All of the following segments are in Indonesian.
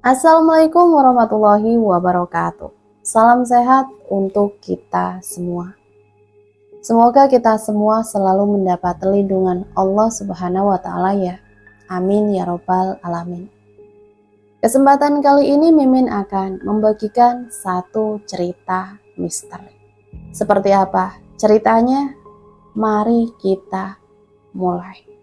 Assalamualaikum warahmatullahi wabarakatuh. Salam sehat untuk kita semua. Semoga kita semua selalu mendapat lindungan Allah Subhanahu wa Ta'ala ya. Amin ya Robbal 'Alamin. Kesempatan kali ini Mimin akan membagikan satu cerita misteri. Seperti apa ceritanya? Mari kita mulai.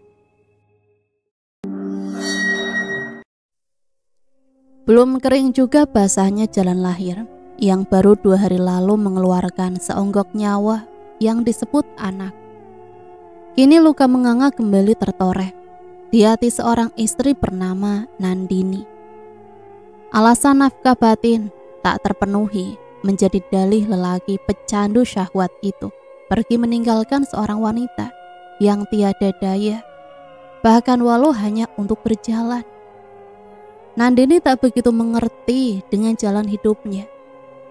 Belum kering juga basahnya jalan lahir yang baru 2 hari lalu mengeluarkan seonggok nyawa yang disebut anak. Kini luka menganga kembali tertoreh di hati seorang istri bernama Nandini. Alasan nafkah batin tak terpenuhi menjadi dalih lelaki pecandu syahwat itu pergi meninggalkan seorang wanita yang tiada daya, bahkan walau hanya untuk berjalan. Nandini tak begitu mengerti dengan jalan hidupnya,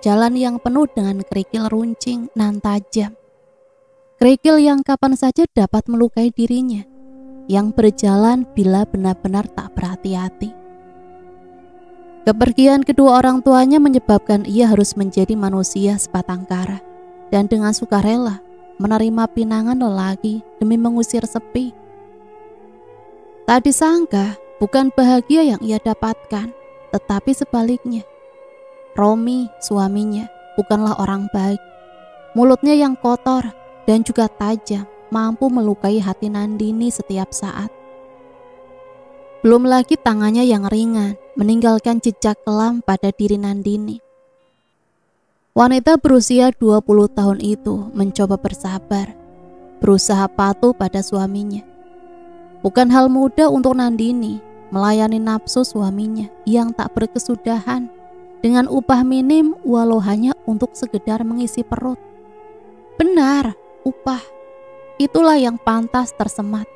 jalan yang penuh dengan kerikil runcing nan tajam. Kerikil yang kapan saja dapat melukai dirinya, yang berjalan bila benar-benar tak berhati-hati. Kepergian kedua orang tuanya menyebabkan ia harus menjadi manusia sebatang kara, dan dengan sukarela menerima pinangan lelaki demi mengusir sepi. Tak disangka, bukan bahagia yang ia dapatkan, tetapi sebaliknya. Romi, suaminya, bukanlah orang baik. Mulutnya yang kotor dan juga tajam mampu melukai hati Nandini setiap saat. Belum lagi tangannya yang ringan meninggalkan jejak kelam pada diri Nandini. Wanita berusia 20 tahun itu mencoba bersabar, berusaha patuh pada suaminya. Bukan hal mudah untuk Nandini melayani nafsu suaminya yang tak berkesudahan dengan upah minim walau hanya untuk sekedar mengisi perut. Benar, upah. Itulah yang pantas tersemat.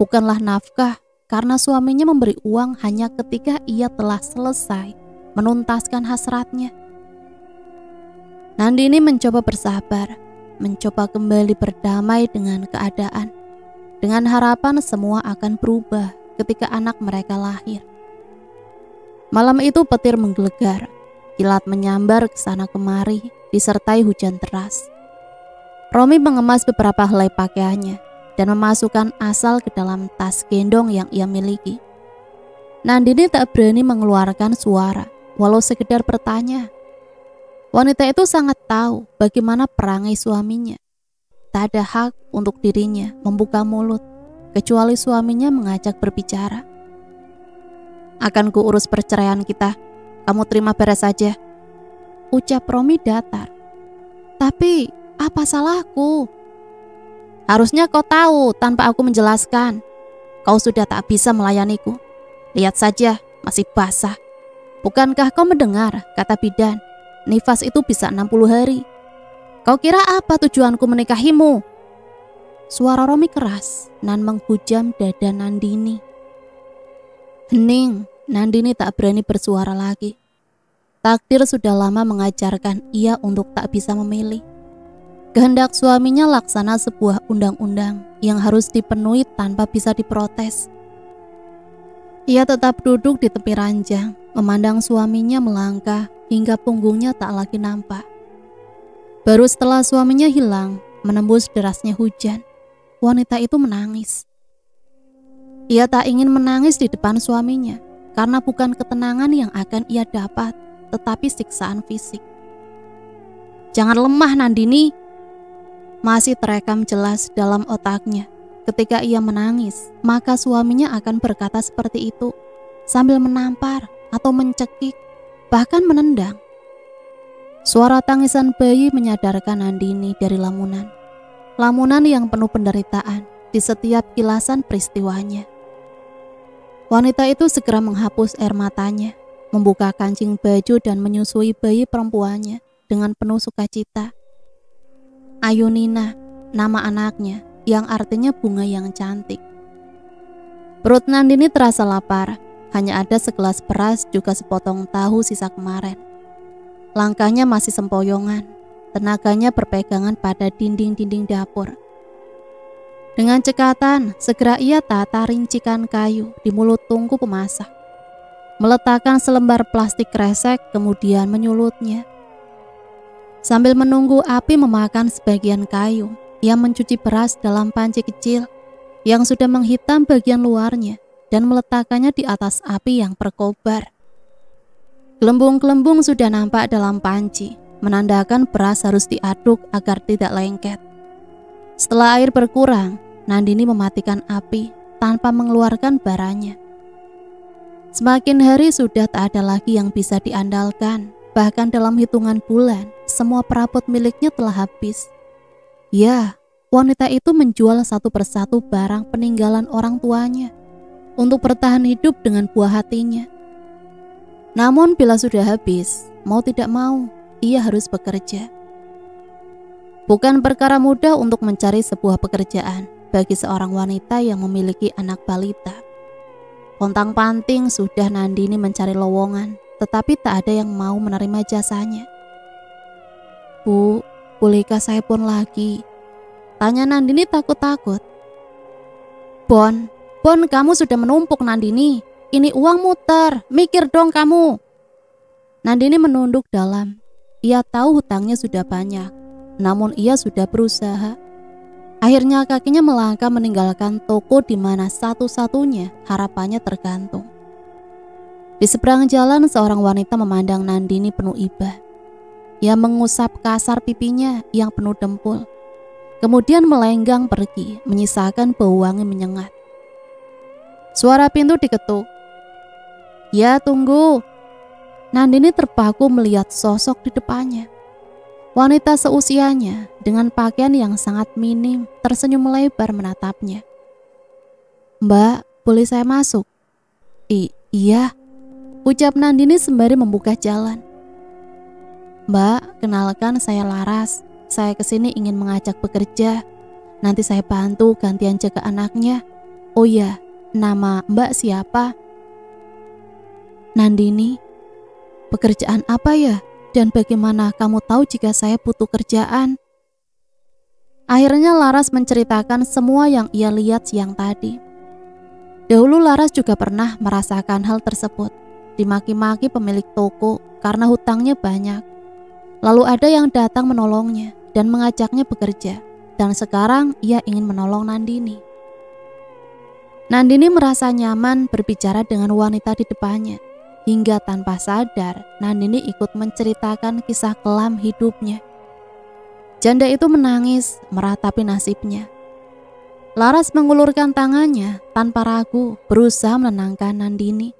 Bukanlah nafkah, karena suaminya memberi uang hanya ketika ia telah selesai menuntaskan hasratnya. Nandini mencoba bersabar, mencoba kembali berdamai dengan keadaan, dengan harapan semua akan berubah ketika anak mereka lahir. Malam itu petir menggelegar, kilat menyambar ke sana kemari, disertai hujan deras. Romi mengemas beberapa helai pakaiannya dan memasukkan asal ke dalam tas gendong yang ia miliki. Nandini tak berani mengeluarkan suara, walau sekedar bertanya. Wanita itu sangat tahu bagaimana perangai suaminya. Tak ada hak untuk dirinya membuka mulut, kecuali suaminya mengajak berbicara. Akan kuurus perceraian kita, kamu terima beres saja, ucap Romi datar. Tapi apa salahku? Harusnya kau tahu tanpa aku menjelaskan. Kau sudah tak bisa melayaniku. Lihat saja, masih basah. Bukankah kau mendengar kata bidan, nifas itu bisa 60 hari. Kau kira apa tujuanku menikahimu? Suara Romi keras nan menghujam dada Nandini. Hening, Nandini tak berani bersuara lagi. Takdir sudah lama mengajarkan ia untuk tak bisa memilih. Kehendak suaminya laksana sebuah undang-undang yang harus dipenuhi tanpa bisa diprotes. Ia tetap duduk di tepi ranjang, memandang suaminya melangkah hingga punggungnya tak lagi nampak. Baru setelah suaminya hilang, menembus derasnya hujan, wanita itu menangis. Ia tak ingin menangis di depan suaminya, karena bukan ketenangan yang akan ia dapat, tetapi siksaan fisik. Jangan lemah Nandini, masih terekam jelas dalam otaknya. Ketika ia menangis, maka suaminya akan berkata seperti itu, sambil menampar atau mencekik, bahkan menendang. Suara tangisan bayi menyadarkan Nandini dari lamunan. Lamunan yang penuh penderitaan di setiap kilasan peristiwanya. Wanita itu segera menghapus air matanya, membuka kancing baju dan menyusui bayi perempuannya dengan penuh sukacita. Ayunina, nama anaknya, yang artinya bunga yang cantik. Perut Nandini terasa lapar, hanya ada segelas beras juga sepotong tahu sisa kemarin. Langkahnya masih sempoyongan, tenaganya berpegangan pada dinding-dinding dapur. Dengan cekatan, segera ia tata rincikan kayu di mulut tungku pemasak. meletakkan selembar plastik kresek, kemudian menyulutnya. Sambil menunggu api memakan sebagian kayu, ia mencuci beras dalam panci kecil yang sudah menghitam bagian luarnya dan meletakkannya di atas api yang berkobar. Gelembung-gelembung sudah nampak dalam panci, menandakan beras harus diaduk agar tidak lengket. Setelah air berkurang, Nandini mematikan api tanpa mengeluarkan baranya. Semakin hari sudah tak ada lagi yang bisa diandalkan. Bahkan dalam hitungan bulan, semua perabot miliknya telah habis. Ya, wanita itu menjual satu persatu barang peninggalan orang tuanya untuk bertahan hidup dengan buah hatinya. Namun bila sudah habis, mau tidak mau, ia harus bekerja. Bukan perkara mudah untuk mencari sebuah pekerjaan bagi seorang wanita yang memiliki anak balita. Pontang-panting sudah Nandini mencari lowongan, tetapi tak ada yang mau menerima jasanya. "Bu, bolehkah saya pon lagi?" tanya Nandini takut-takut. Bon, kamu sudah menumpuk Nandini. Ini uang muter, mikir dong kamu." Nandini menunduk dalam. Ia tahu hutangnya sudah banyak, namun ia sudah berusaha. Akhirnya kakinya melangkah meninggalkan toko di mana satu-satunya harapannya tergantung. Di seberang jalan seorang wanita memandang Nandini penuh iba. Ia mengusap kasar pipinya yang penuh dempul. Kemudian melenggang pergi, menyisakan bau wangi menyengat. Suara pintu diketuk. "Ya, tunggu." Nandini terpaku melihat sosok di depannya. Wanita seusianya dengan pakaian yang sangat minim tersenyum lebar menatapnya. "Mbak, boleh saya masuk?" Iya, ucap Nandini sembari membuka jalan. "Mbak, kenalkan saya Laras. Saya kesini ingin mengajak bekerja. Nanti saya bantu gantian jaga anaknya. Oh ya, nama Mbak siapa?" "Nandini." "Pekerjaan apa ya? Dan bagaimana kamu tahu jika saya butuh kerjaan?" Akhirnya Laras menceritakan semua yang ia lihat siang tadi. Dahulu Laras juga pernah merasakan hal tersebut. Dimaki-maki pemilik toko karena hutangnya banyak. Lalu ada yang datang menolongnya dan mengajaknya bekerja. Dan sekarang ia ingin menolong Nandini. Nandini merasa nyaman berbicara dengan wanita di depannya. Hingga tanpa sadar, Nandini ikut menceritakan kisah kelam hidupnya. Janda itu menangis, meratapi nasibnya. Laras mengulurkan tangannya tanpa ragu, berusaha menenangkan Nandini.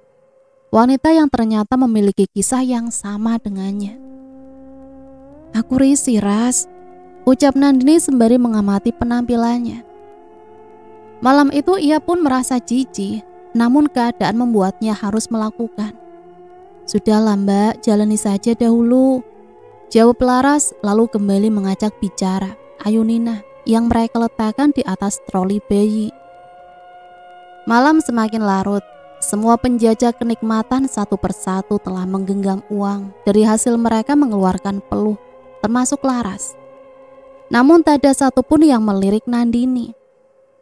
Wanita yang ternyata memiliki kisah yang sama dengannya. "Aku risih, Ras," ucap Nandini sembari mengamati penampilannya. Malam itu ia pun merasa jijik, namun keadaan membuatnya harus melakukan. "Sudahlah Mbak, jalani saja dahulu," jawab Laras lalu kembali mengajak bicara Ayunina yang mereka letakkan di atas troli bayi. Malam semakin larut, semua penjajah kenikmatan satu persatu telah menggenggam uang dari hasil mereka mengeluarkan peluh, termasuk Laras. Namun tak ada satupun yang melirik Nandini.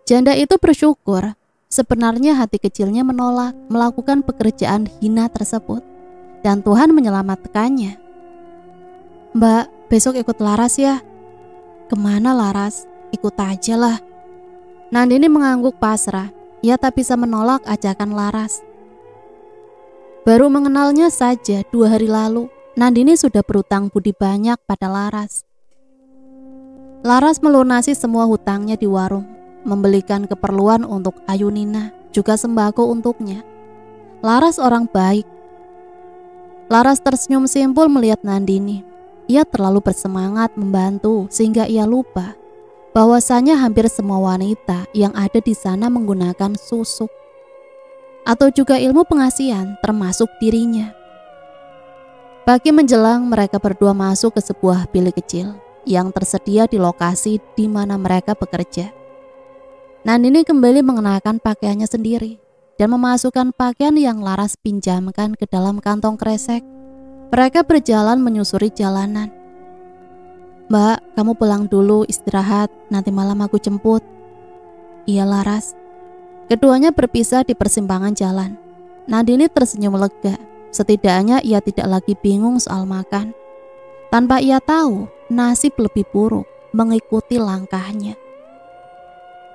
Janda itu bersyukur, sebenarnya hati kecilnya menolak melakukan pekerjaan hina tersebut. Dan Tuhan menyelamatkannya. "Mbak, besok ikut Laras ya." "Kemana Laras? Ikut aja lah." Nandini mengangguk pasrah. Ia tak bisa menolak ajakan Laras. Baru mengenalnya saja 2 hari lalu, Nandini sudah berutang budi banyak pada Laras. Laras melunasi semua hutangnya di warung, membelikan keperluan untuk Ayunina, juga sembako untuknya. Laras orang baik. Laras tersenyum simpul melihat Nandini. Ia terlalu bersemangat membantu sehingga ia lupa bahwasanya hampir semua wanita yang ada di sana menggunakan susuk atau juga ilmu pengasihan termasuk dirinya. Pagi menjelang mereka berdua masuk ke sebuah bilik kecil yang tersedia di lokasi di mana mereka bekerja. Nandini kembali mengenakan pakaiannya sendiri dan memasukkan pakaian yang Laras pinjamkan ke dalam kantong kresek. Mereka berjalan menyusuri jalanan. "Mbak, kamu pulang dulu istirahat, nanti malam aku jemput." "Iya Laras." Keduanya berpisah di persimpangan jalan. Nandini tersenyum lega. Setidaknya ia tidak lagi bingung soal makan. Tanpa ia tahu, nasib lebih buruk mengikuti langkahnya.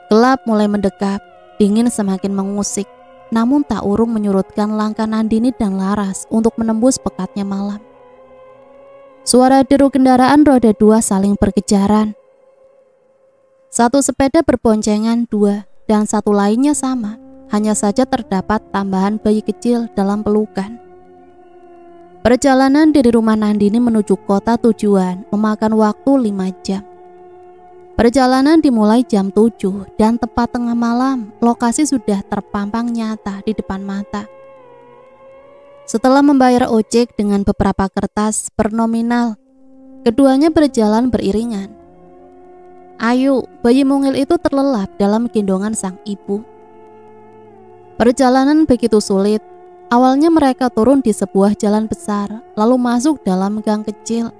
Gelap mulai mendekap, dingin semakin mengusik. Namun tak urung menyurutkan langkah Nandini dan Laras untuk menembus pekatnya malam. Suara deru kendaraan roda 2 saling berkejaran. Satu sepeda berboncengan 2 dan satu lainnya sama. Hanya saja terdapat tambahan bayi kecil dalam pelukan. Perjalanan dari rumah Nandini menuju kota tujuan memakan waktu 5 jam. Perjalanan dimulai jam 7 dan tepat tengah malam, lokasi sudah terpampang nyata di depan mata. Setelah membayar ojek dengan beberapa kertas bernominal, keduanya berjalan beriringan. Ayu, bayi mungil itu terlelap dalam gendongan sang ibu. Perjalanan begitu sulit. Awalnya mereka turun di sebuah jalan besar, lalu masuk dalam gang kecil.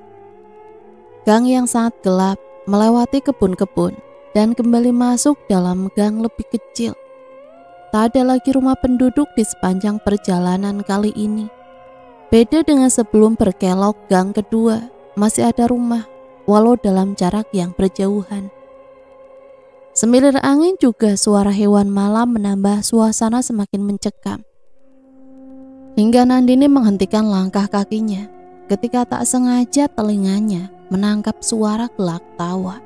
Gang yang sangat gelap, melewati kebun-kebun, dan kembali masuk dalam gang lebih kecil. Tak ada lagi rumah penduduk di sepanjang perjalanan kali ini. Beda dengan sebelum berkelok gang kedua, masih ada rumah, walau dalam jarak yang berjauhan. Semilir angin juga suara hewan malam menambah suasana semakin mencekam. Hingga Nandini menghentikan langkah kakinya ketika tak sengaja telinganya menangkap suara gelak tawa.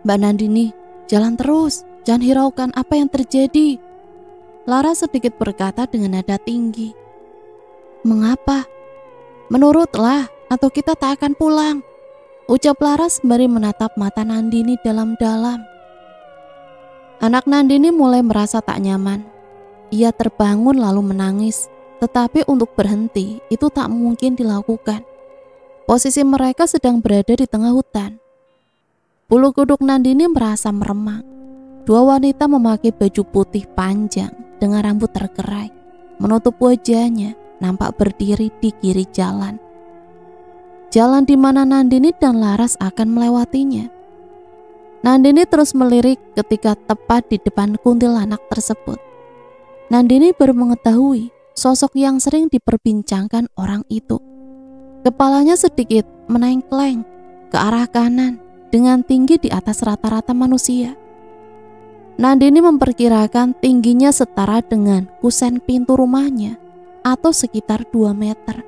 "Mbak Nandini, jalan terus, jangan hiraukan apa yang terjadi," Laras sedikit berkata dengan nada tinggi. "Mengapa? Menurutlah, atau kita tak akan pulang," ucap Laras sembari menatap mata Nandini dalam-dalam. Anak Nandini mulai merasa tak nyaman. Ia terbangun lalu menangis, tetapi untuk berhenti itu tak mungkin dilakukan. Posisi mereka sedang berada di tengah hutan. Bulu kuduk Nandini merasa meremang. Dua wanita memakai baju putih panjang dengan rambut tergerai, menutup wajahnya, nampak berdiri di kiri jalan. Jalan di mana Nandini dan Laras akan melewatinya. Nandini terus melirik ketika tepat di depan kuntilanak tersebut. Nandini baru mengetahui sosok yang sering diperbincangkan orang itu. Kepalanya sedikit menengkleng ke arah kanan dengan tinggi di atas rata-rata manusia. Nandini memperkirakan tingginya setara dengan kusen pintu rumahnya atau sekitar 2 meter.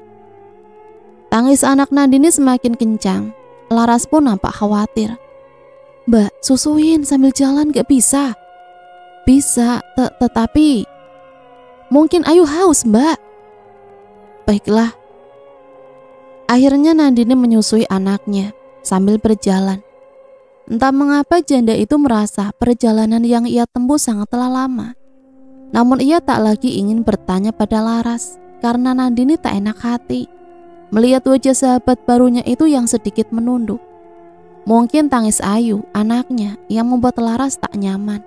Tangis anak Nandini semakin kencang. Laras pun nampak khawatir. "Mbak, susuin sambil jalan gak bisa?" "Bisa, tetapi mungkin Ayu haus, Mbak." "Baiklah." Akhirnya Nandini menyusui anaknya sambil berjalan. Entah mengapa janda itu merasa perjalanan yang ia tempuh sangatlah lama. Namun ia tak lagi ingin bertanya pada Laras karena Nandini tak enak hati melihat wajah sahabat barunya itu yang sedikit menunduk. Mungkin tangis Ayu, anaknya, yang membuat Laras tak nyaman.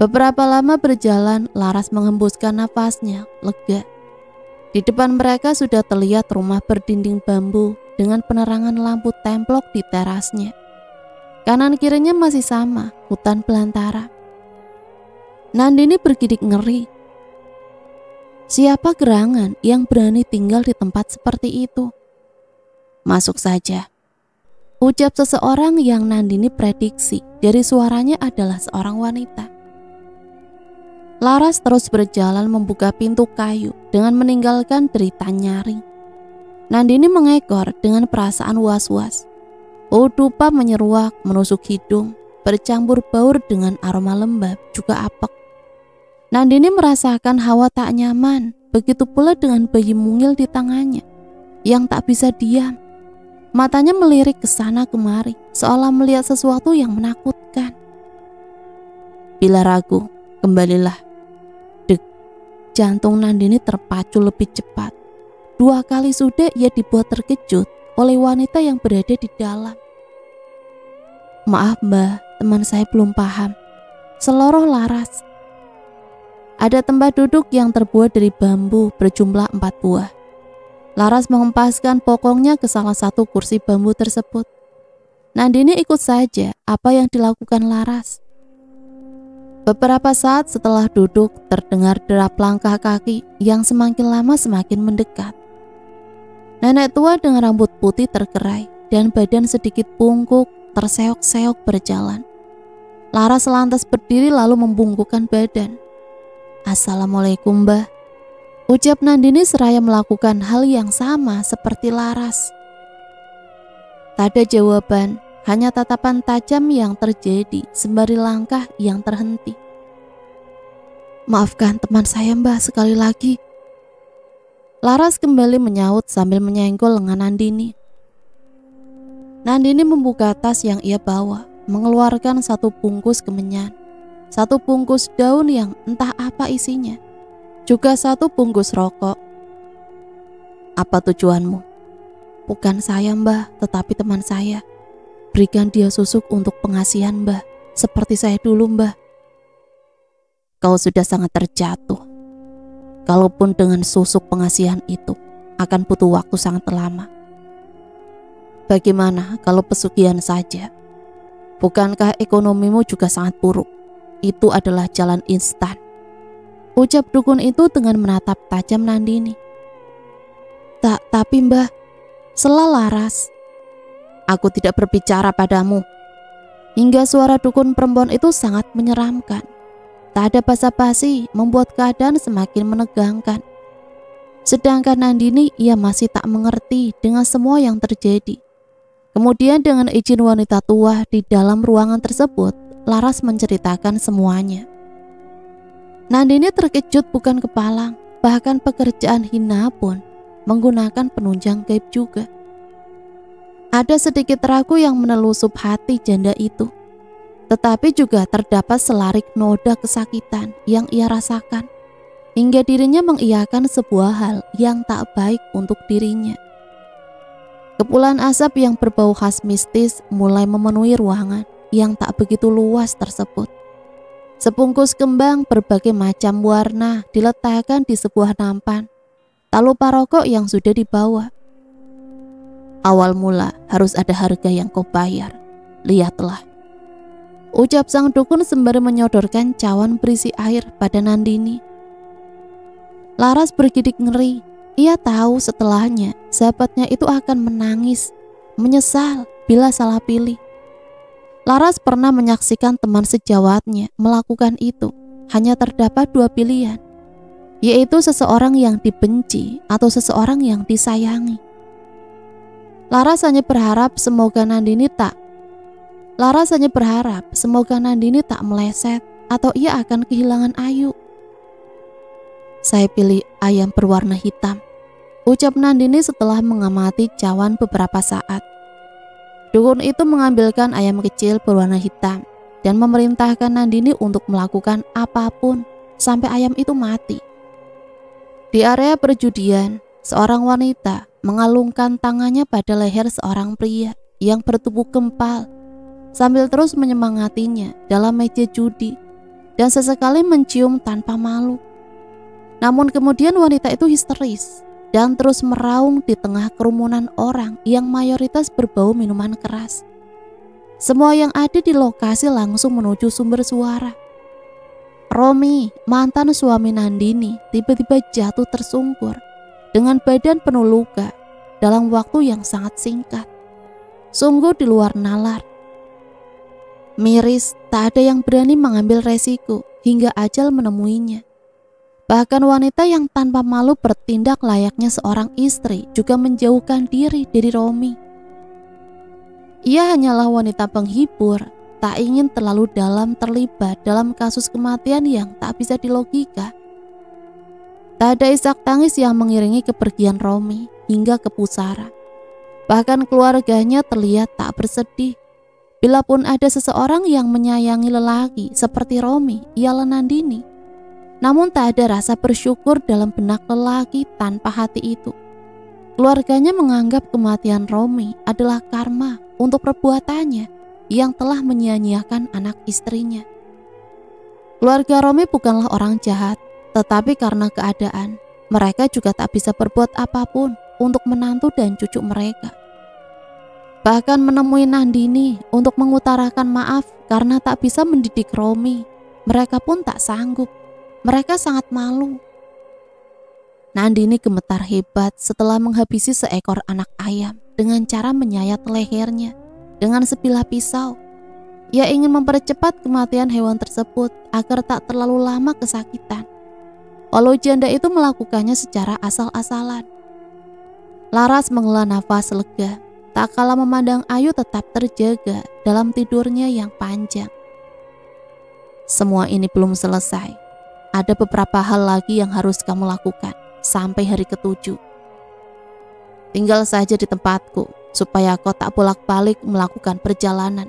Beberapa lama berjalan, Laras menghembuskan nafasnya lega. Di depan mereka sudah terlihat rumah berdinding bambu dengan penerangan lampu templok di terasnya. Kanan kirinya masih sama, hutan belantara. Nandini bergidik ngeri. Siapa gerangan yang berani tinggal di tempat seperti itu? "Masuk saja," ucap seseorang yang Nandini prediksi dari suaranya adalah seorang wanita. Laras terus berjalan membuka pintu kayu dengan meninggalkan derita nyaring. Nandini mengekor dengan perasaan was-was. Bau dupa menyeruak menusuk hidung, bercampur baur dengan aroma lembab juga apek. Nandini merasakan hawa tak nyaman, begitu pula dengan bayi mungil di tangannya yang tak bisa diam. Matanya melirik ke sana kemari, seolah melihat sesuatu yang menakutkan. Bila ragu, kembalilah. Dek, jantung Nandini terpacu lebih cepat. 2 kali sudah ia dibuat terkejut oleh wanita yang berada di dalam. "Maaf Mbak, teman saya belum paham," seloroh Laras. Ada tempat duduk yang terbuat dari bambu berjumlah 4 buah. Laras menghempaskan pokongnya ke salah satu kursi bambu tersebut. Nandini ikut saja apa yang dilakukan Laras. Beberapa saat setelah duduk, terdengar derap langkah kaki yang semakin lama semakin mendekat. Nenek tua dengan rambut putih tergerai dan badan sedikit bungkuk terseok-seok berjalan. Laras lantas berdiri lalu membungkukkan badan. "Assalamualaikum, Mbah," ucap Nandini seraya melakukan hal yang sama seperti Laras. Tak ada jawaban, hanya tatapan tajam yang terjadi sembari langkah yang terhenti. "Maafkan teman saya, Mbah, sekali lagi," Laras kembali menyaut sambil menyenggol lengan Nandini. Nandini membuka tas yang ia bawa, mengeluarkan satu bungkus kemenyan, satu bungkus daun yang entah apa isinya, juga satu bungkus rokok. "Apa tujuanmu?" "Bukan saya, Mbah, tetapi teman saya. Berikan dia susuk untuk pengasihan, Mbah, seperti saya dulu, Mbah." "Kau sudah sangat terjatuh. Kalaupun dengan susuk pengasihan itu, akan butuh waktu sangat lama. Bagaimana kalau pesugihan saja? Bukankah ekonomimu juga sangat buruk? Itu adalah jalan instan," ucap dukun itu dengan menatap tajam Nandini. Tapi Mbah," sela Laras. "Aku tidak berbicara padamu." Hingga suara dukun perempuan itu sangat menyeramkan. Tak ada basa-basi, membuat keadaan semakin menegangkan. Sedangkan Nandini, ia masih tak mengerti dengan semua yang terjadi. Kemudian dengan izin wanita tua di dalam ruangan tersebut, Laras menceritakan semuanya. Nandini terkejut bukan kepalang, bahkan pekerjaan hina pun menggunakan penunjang gaib juga. Ada sedikit ragu yang menelusup hati janda itu, tetapi juga terdapat selarik noda kesakitan yang ia rasakan, hingga dirinya mengiyakan sebuah hal yang tak baik untuk dirinya. Kepulan asap yang berbau khas mistis mulai memenuhi ruangan yang tak begitu luas tersebut. Sebungkus kembang berbagai macam warna diletakkan di sebuah nampan, tak lupa rokok yang sudah dibawa. "Awal mula harus ada harga yang kau bayar. Lihatlah," ucap sang dukun sembari menyodorkan cawan berisi air pada Nandini. Laras bergidik ngeri. Ia tahu setelahnya sahabatnya itu akan menangis, menyesal bila salah pilih. Laras pernah menyaksikan teman sejawatnya melakukan itu. Hanya terdapat dua pilihan, yaitu seseorang yang dibenci atau seseorang yang disayangi. Laras hanya berharap semoga Nandini tak meleset atau ia akan kehilangan Ayu. "Saya pilih ayam berwarna hitam," ucap Nandini setelah mengamati cawan beberapa saat. Dukun itu mengambilkan ayam kecil berwarna hitam dan memerintahkan Nandini untuk melakukan apapun sampai ayam itu mati. Di area perjudian, seorang wanita mengalungkan tangannya pada leher seorang pria yang bertubuh gempal sambil terus menyemangatinya dalam meja judi dan sesekali mencium tanpa malu. Namun kemudian wanita itu histeris dan terus meraung di tengah kerumunan orang yang mayoritas berbau minuman keras. Semua yang ada di lokasi langsung menuju sumber suara. Romi, mantan suami Nandini, tiba-tiba jatuh tersungkur dengan badan penuh luka dalam waktu yang sangat singkat. Sungguh di luar nalar. Miris, tak ada yang berani mengambil resiko hingga ajal menemuinya. Bahkan wanita yang tanpa malu bertindak layaknya seorang istri juga menjauhkan diri dari Romi. Ia hanyalah wanita penghibur, tak ingin terlalu dalam terlibat dalam kasus kematian yang tak bisa dilogika. Tak ada isak tangis yang mengiringi kepergian Romi hingga ke pusara. Bahkan keluarganya terlihat tak bersedih. Bila pun ada seseorang yang menyayangi lelaki seperti Romi, ialah Nandini. Namun tak ada rasa bersyukur dalam benak lelaki tanpa hati itu. Keluarganya menganggap kematian Romi adalah karma untuk perbuatannya yang telah menyia-nyiakan anak istrinya. Keluarga Romi bukanlah orang jahat, tetapi karena keadaan, mereka juga tak bisa berbuat apapun untuk menantu dan cucu mereka. Bahkan menemui Nandini untuk mengutarakan maaf karena tak bisa mendidik Romi mereka pun tak sanggup. Mereka sangat malu. Nandini gemetar hebat setelah menghabisi seekor anak ayam dengan cara menyayat lehernya dengan sebilah pisau. Ia ingin mempercepat kematian hewan tersebut agar tak terlalu lama kesakitan. Walau janda itu melakukannya secara asal-asalan. Laras menghela nafas lega, tak kalah memandang Ayu tetap terjaga dalam tidurnya yang panjang. Semua ini belum selesai. Ada beberapa hal lagi yang harus kamu lakukan sampai hari ke-7. Tinggal saja di tempatku supaya kau tak bolak-balik melakukan perjalanan.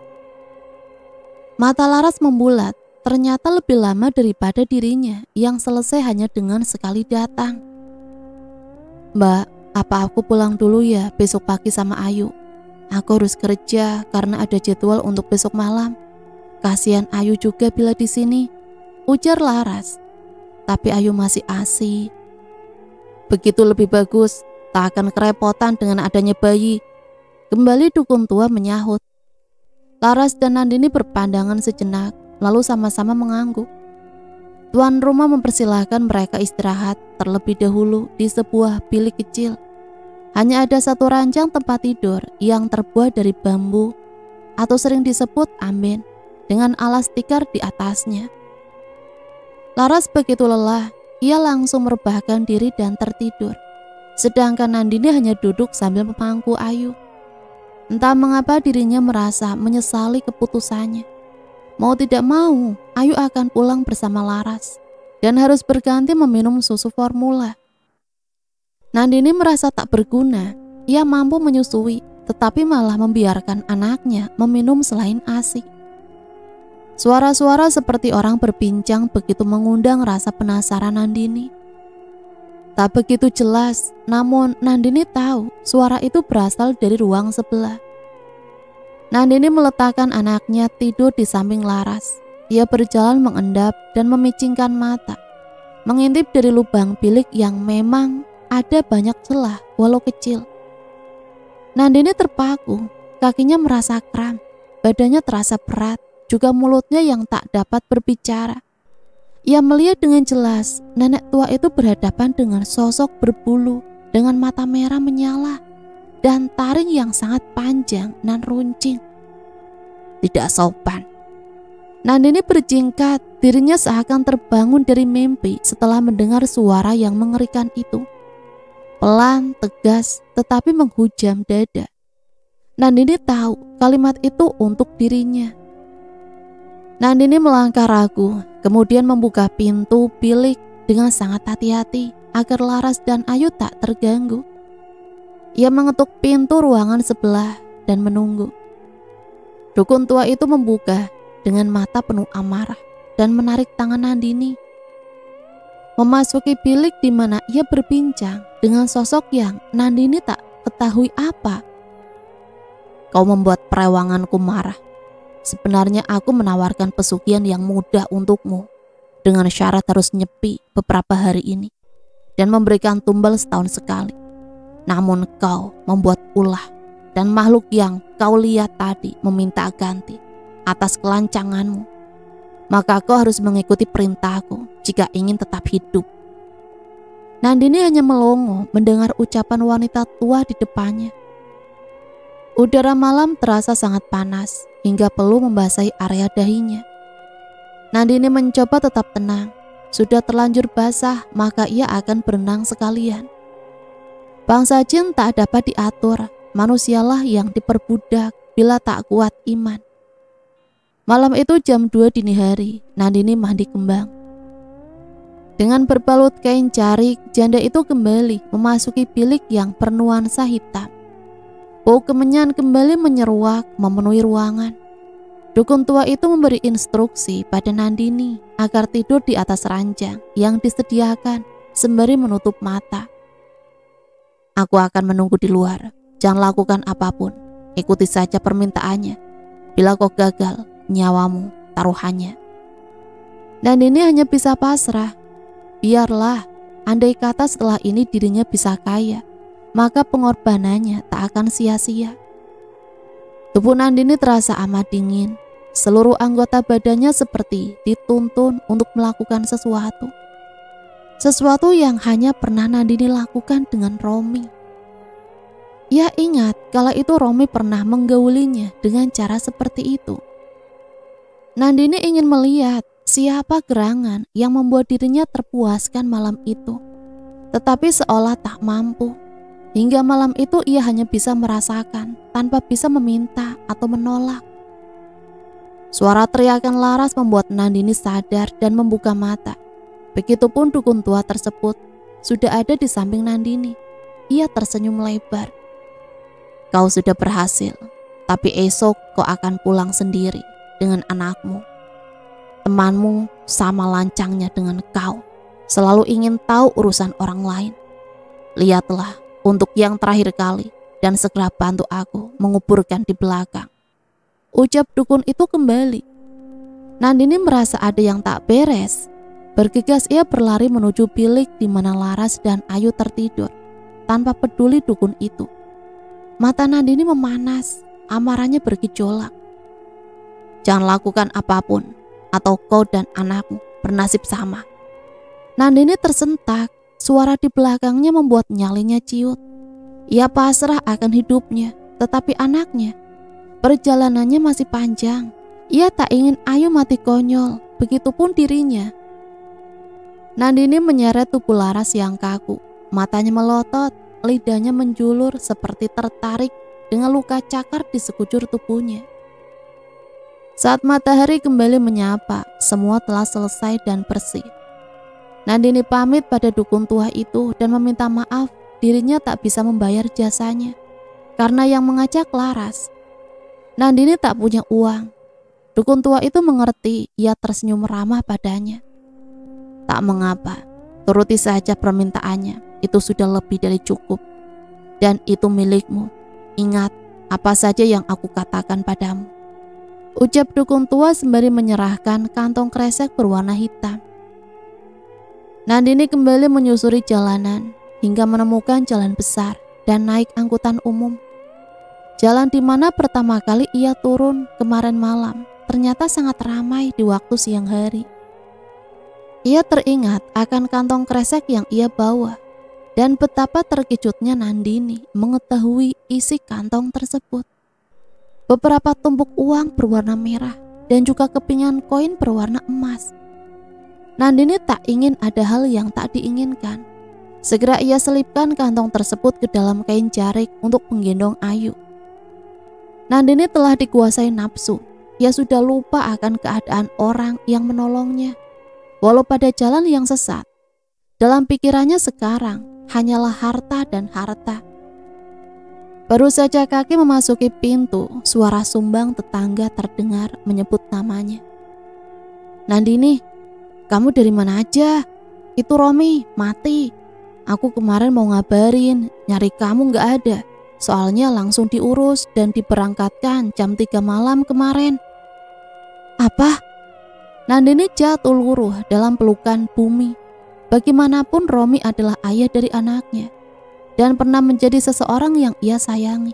Mata Laras membulat, ternyata lebih lama daripada dirinya yang selesai hanya dengan sekali datang. Mbak, apa aku pulang dulu ya besok pagi sama Ayu? Aku harus kerja karena ada jadwal untuk besok malam. Kasihan Ayu juga bila di sini, ujar Laras. Tapi Ayu masih ASI. Begitu lebih bagus, tak akan kerepotan dengan adanya bayi. Kembali dukun tua menyahut. Laras dan Nandini berpandangan sejenak, lalu sama-sama mengangguk. Tuan rumah mempersilahkan mereka istirahat terlebih dahulu di sebuah bilik kecil. Hanya ada satu ranjang tempat tidur yang terbuat dari bambu atau sering disebut amben dengan alas tikar di atasnya. Laras begitu lelah, ia langsung merebahkan diri dan tertidur. Sedangkan Nandini hanya duduk sambil memangku Ayu. Entah mengapa dirinya merasa menyesali keputusannya. Mau tidak mau, Ayu akan pulang bersama Laras dan harus berganti meminum susu formula. Nandini merasa tak berguna. Ia mampu menyusui, tetapi malah membiarkan anaknya meminum selain ASI. Suara-suara seperti orang berbincang begitu mengundang rasa penasaran Nandini. Tak begitu jelas, namun Nandini tahu suara itu berasal dari ruang sebelah. Nandini meletakkan anaknya tidur di samping Laras. Ia berjalan mengendap dan memicingkan mata, mengintip dari lubang bilik yang memang ada banyak celah walau kecil. Nandini terpaku, kakinya merasa kram, badannya terasa berat, juga mulutnya yang tak dapat berbicara. Ia melihat dengan jelas nenek tua itu berhadapan dengan sosok berbulu dengan mata merah menyala dan taring yang sangat panjang dan runcing. Tidak sopan. Nandini berjingkat, dirinya seakan terbangun dari mimpi setelah mendengar suara yang mengerikan itu. Pelan, tegas, tetapi menghujam dada. Nandini tahu kalimat itu untuk dirinya. Nandini melangkah ragu, kemudian membuka pintu bilik dengan sangat hati-hati agar Laras dan Ayu tak terganggu. Ia mengetuk pintu ruangan sebelah dan menunggu. Dukun tua itu membuka dengan mata penuh amarah dan menarik tangan Nandini. Memasuki bilik di mana ia berbincang dengan sosok yang Nandini tak ketahui apa. Kau membuat perewanganku marah. Sebenarnya aku menawarkan pesugihan yang mudah untukmu dengan syarat harus nyepi beberapa hari ini dan memberikan tumbal setahun sekali. Namun kau membuat ulah dan makhluk yang kau lihat tadi meminta ganti atas kelancanganmu. Maka kau harus mengikuti perintahku jika ingin tetap hidup. Nandini hanya melongo mendengar ucapan wanita tua di depannya. Udara malam terasa sangat panas hingga perlu membasahi area dahinya. Nandini mencoba tetap tenang. Sudah terlanjur basah, maka ia akan berenang sekalian. Bangsa jin tak dapat diatur, manusialah yang diperbudak bila tak kuat iman. Malam itu jam 2 dini hari, Nandini mandi kembang. Dengan berbalut kain carik, janda itu kembali memasuki bilik yang bernuansa hitam. Bau kemenyan kembali menyeruak memenuhi ruangan. Dukun tua itu memberi instruksi pada Nandini agar tidur di atas ranjang yang disediakan sembari menutup mata. Aku akan menunggu di luar. Jangan lakukan apapun. Ikuti saja permintaannya. Bila kau gagal, nyawamu taruhannya. Nandini hanya bisa pasrah. Biarlah, andai kata setelah ini dirinya bisa kaya, maka pengorbanannya tak akan sia-sia. Tubuh Nandini terasa amat dingin. Seluruh anggota badannya seperti dituntun untuk melakukan sesuatu. Sesuatu yang hanya pernah Nandini lakukan dengan Romi. Ia ingat kala itu Romi pernah menggaulinya dengan cara seperti itu. Nandini ingin melihat siapa gerangan yang membuat dirinya terpuaskan malam itu. Tetapi seolah tak mampu. Hingga malam itu ia hanya bisa merasakan tanpa bisa meminta atau menolak. Suara teriakan Laras membuat Nandini sadar dan membuka mata. Begitupun dukun tua tersebut sudah ada di samping Nandini. Ia tersenyum lebar. Kau sudah berhasil, tapi esok kau akan pulang sendiri dengan anakmu. Temanmu sama lancangnya dengan kau, selalu ingin tahu urusan orang lain. Lihatlah untuk yang terakhir kali dan segera bantu aku menguburkan di belakang. Ucap dukun itu kembali. Nandini merasa ada yang tak beres. Bergegas ia berlari menuju bilik di mana Laras dan Ayu tertidur, tanpa peduli dukun itu. Mata Nandini memanas, amarahnya bergejolak. Jangan lakukan apapun, atau kau dan anakmu bernasib sama. Nandini tersentak, suara di belakangnya membuat nyalinya ciut. Ia pasrah akan hidupnya, tetapi anaknya, perjalanannya masih panjang. Ia tak ingin Ayu mati konyol, begitupun dirinya. Nandini menyeret tubuh Laras yang kaku, matanya melotot, lidahnya menjulur seperti tertarik dengan luka cakar di sekujur tubuhnya. Saat matahari kembali menyapa, semua telah selesai dan bersih. Nandini pamit pada dukun tua itu dan meminta maaf dirinya tak bisa membayar jasanya karena yang mengajak Laras. Nandini tak punya uang. Dukun tua itu mengerti, ia tersenyum ramah padanya. Tak mengapa, turuti saja permintaannya, itu sudah lebih dari cukup. Dan itu milikmu. Ingat apa saja yang aku katakan padamu. Ucap dukun tua sembari menyerahkan kantong kresek berwarna hitam. Nandini kembali menyusuri jalanan hingga menemukan jalan besar dan naik angkutan umum. Jalan di mana pertama kali ia turun kemarin malam ternyata sangat ramai di waktu siang hari. Ia teringat akan kantong kresek yang ia bawa dan betapa terkejutnya Nandini mengetahui isi kantong tersebut. Beberapa tumpuk uang berwarna merah dan juga kepingan koin berwarna emas. Nandini tak ingin ada hal yang tak diinginkan. Segera ia selipkan kantong tersebut ke dalam kain jarik untuk menggendong Ayu. Nandini telah dikuasai nafsu. Ia sudah lupa akan keadaan orang yang menolongnya. Walau pada jalan yang sesat, dalam pikirannya sekarang hanyalah harta dan harta. Baru saja kaki memasuki pintu, suara sumbang tetangga terdengar menyebut namanya. Nandini, kamu dari mana aja? Itu Romi, mati. Aku kemarin mau ngabarin, nyari kamu gak ada. Soalnya langsung diurus dan diberangkatkan jam 3 malam kemarin. Apa? Nandini jatuh luruh dalam pelukan bumi. Bagaimanapun Romi adalah ayah dari anaknya dan pernah menjadi seseorang yang ia sayangi.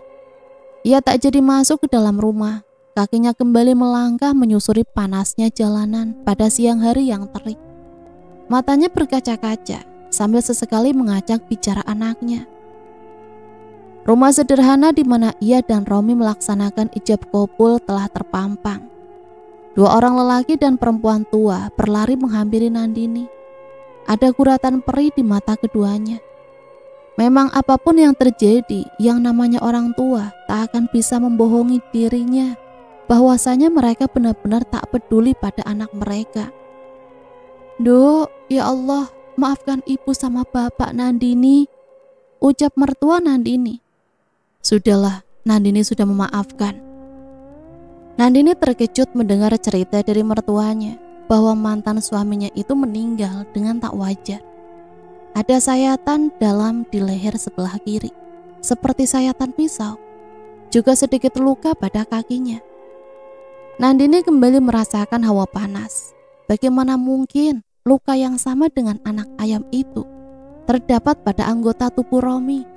Ia tak jadi masuk ke dalam rumah. Kakinya kembali melangkah menyusuri panasnya jalanan pada siang hari yang terik. Matanya berkaca-kaca sambil sesekali mengajak bicara anaknya. Rumah sederhana di mana ia dan Romi melaksanakan ijab kabul telah terpampang. 2 orang lelaki dan perempuan tua berlari menghampiri Nandini. Ada guratan perih di mata keduanya. Memang apapun yang terjadi, yang namanya orang tua tak akan bisa membohongi dirinya bahwasanya mereka benar-benar tak peduli pada anak mereka. Duh, ya Allah, maafkan ibu sama bapak Nandini, ucap mertua Nandini. Sudahlah, Nandini sudah memaafkan. Nandini terkejut mendengar cerita dari mertuanya bahwa mantan suaminya itu meninggal dengan tak wajar. Ada sayatan dalam di leher sebelah kiri, seperti sayatan pisau. Juga sedikit luka pada kakinya. Nandini kembali merasakan hawa panas. Bagaimana mungkin luka yang sama dengan anak ayam itu terdapat pada anggota tubuh Romi?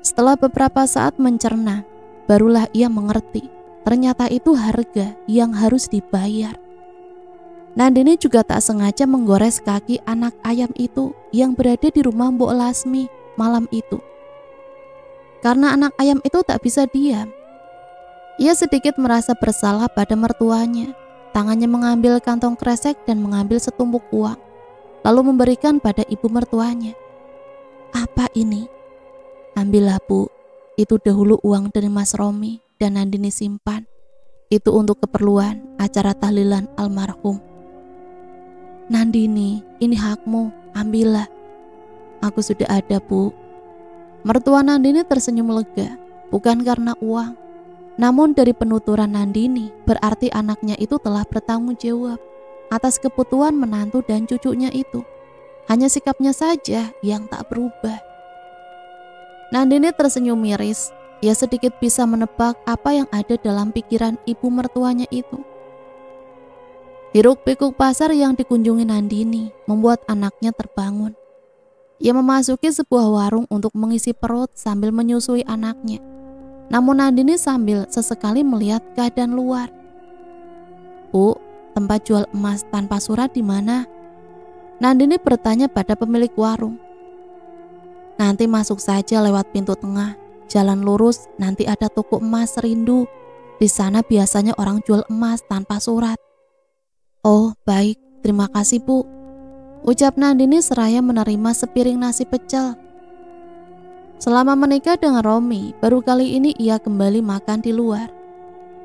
Setelah beberapa saat mencerna, barulah ia mengerti ternyata itu harga yang harus dibayar. Nandini juga tak sengaja menggores kaki anak ayam itu yang berada di rumah Mbok Lasmi malam itu. Karena anak ayam itu tak bisa diam, ia sedikit merasa bersalah pada mertuanya. Tangannya mengambil kantong kresek dan mengambil setumpuk uang, lalu memberikan pada ibu mertuanya. "Apa ini?" "Ambillah, Bu. Itu dahulu uang dari Mas Romi dan Nandini simpan. Itu untuk keperluan acara tahlilan almarhum." "Nandini, ini hakmu. Ambillah." "Aku sudah ada, Bu." Mertua Nandini tersenyum lega, bukan karena uang, namun dari penuturan Nandini, berarti anaknya itu telah bertanggung jawab atas kebutuhan menantu dan cucunya itu. Hanya sikapnya saja yang tak berubah. Nandini tersenyum miris. Ia sedikit bisa menebak apa yang ada dalam pikiran ibu mertuanya itu. Hiruk-pikuk pasar yang dikunjungi Nandini membuat anaknya terbangun. Ia memasuki sebuah warung untuk mengisi perut sambil menyusui anaknya. Namun Nandini sambil sesekali melihat keadaan luar. "Bu, tempat jual emas tanpa surat di mana?" Nandini bertanya pada pemilik warung. "Nanti masuk saja lewat pintu tengah. Jalan lurus, nanti ada toko emas Rindu. Di sana biasanya orang jual emas tanpa surat." "Oh, baik. Terima kasih, Bu," ucap Nandini seraya menerima sepiring nasi pecel. Selama menikah dengan Romi, baru kali ini ia kembali makan di luar.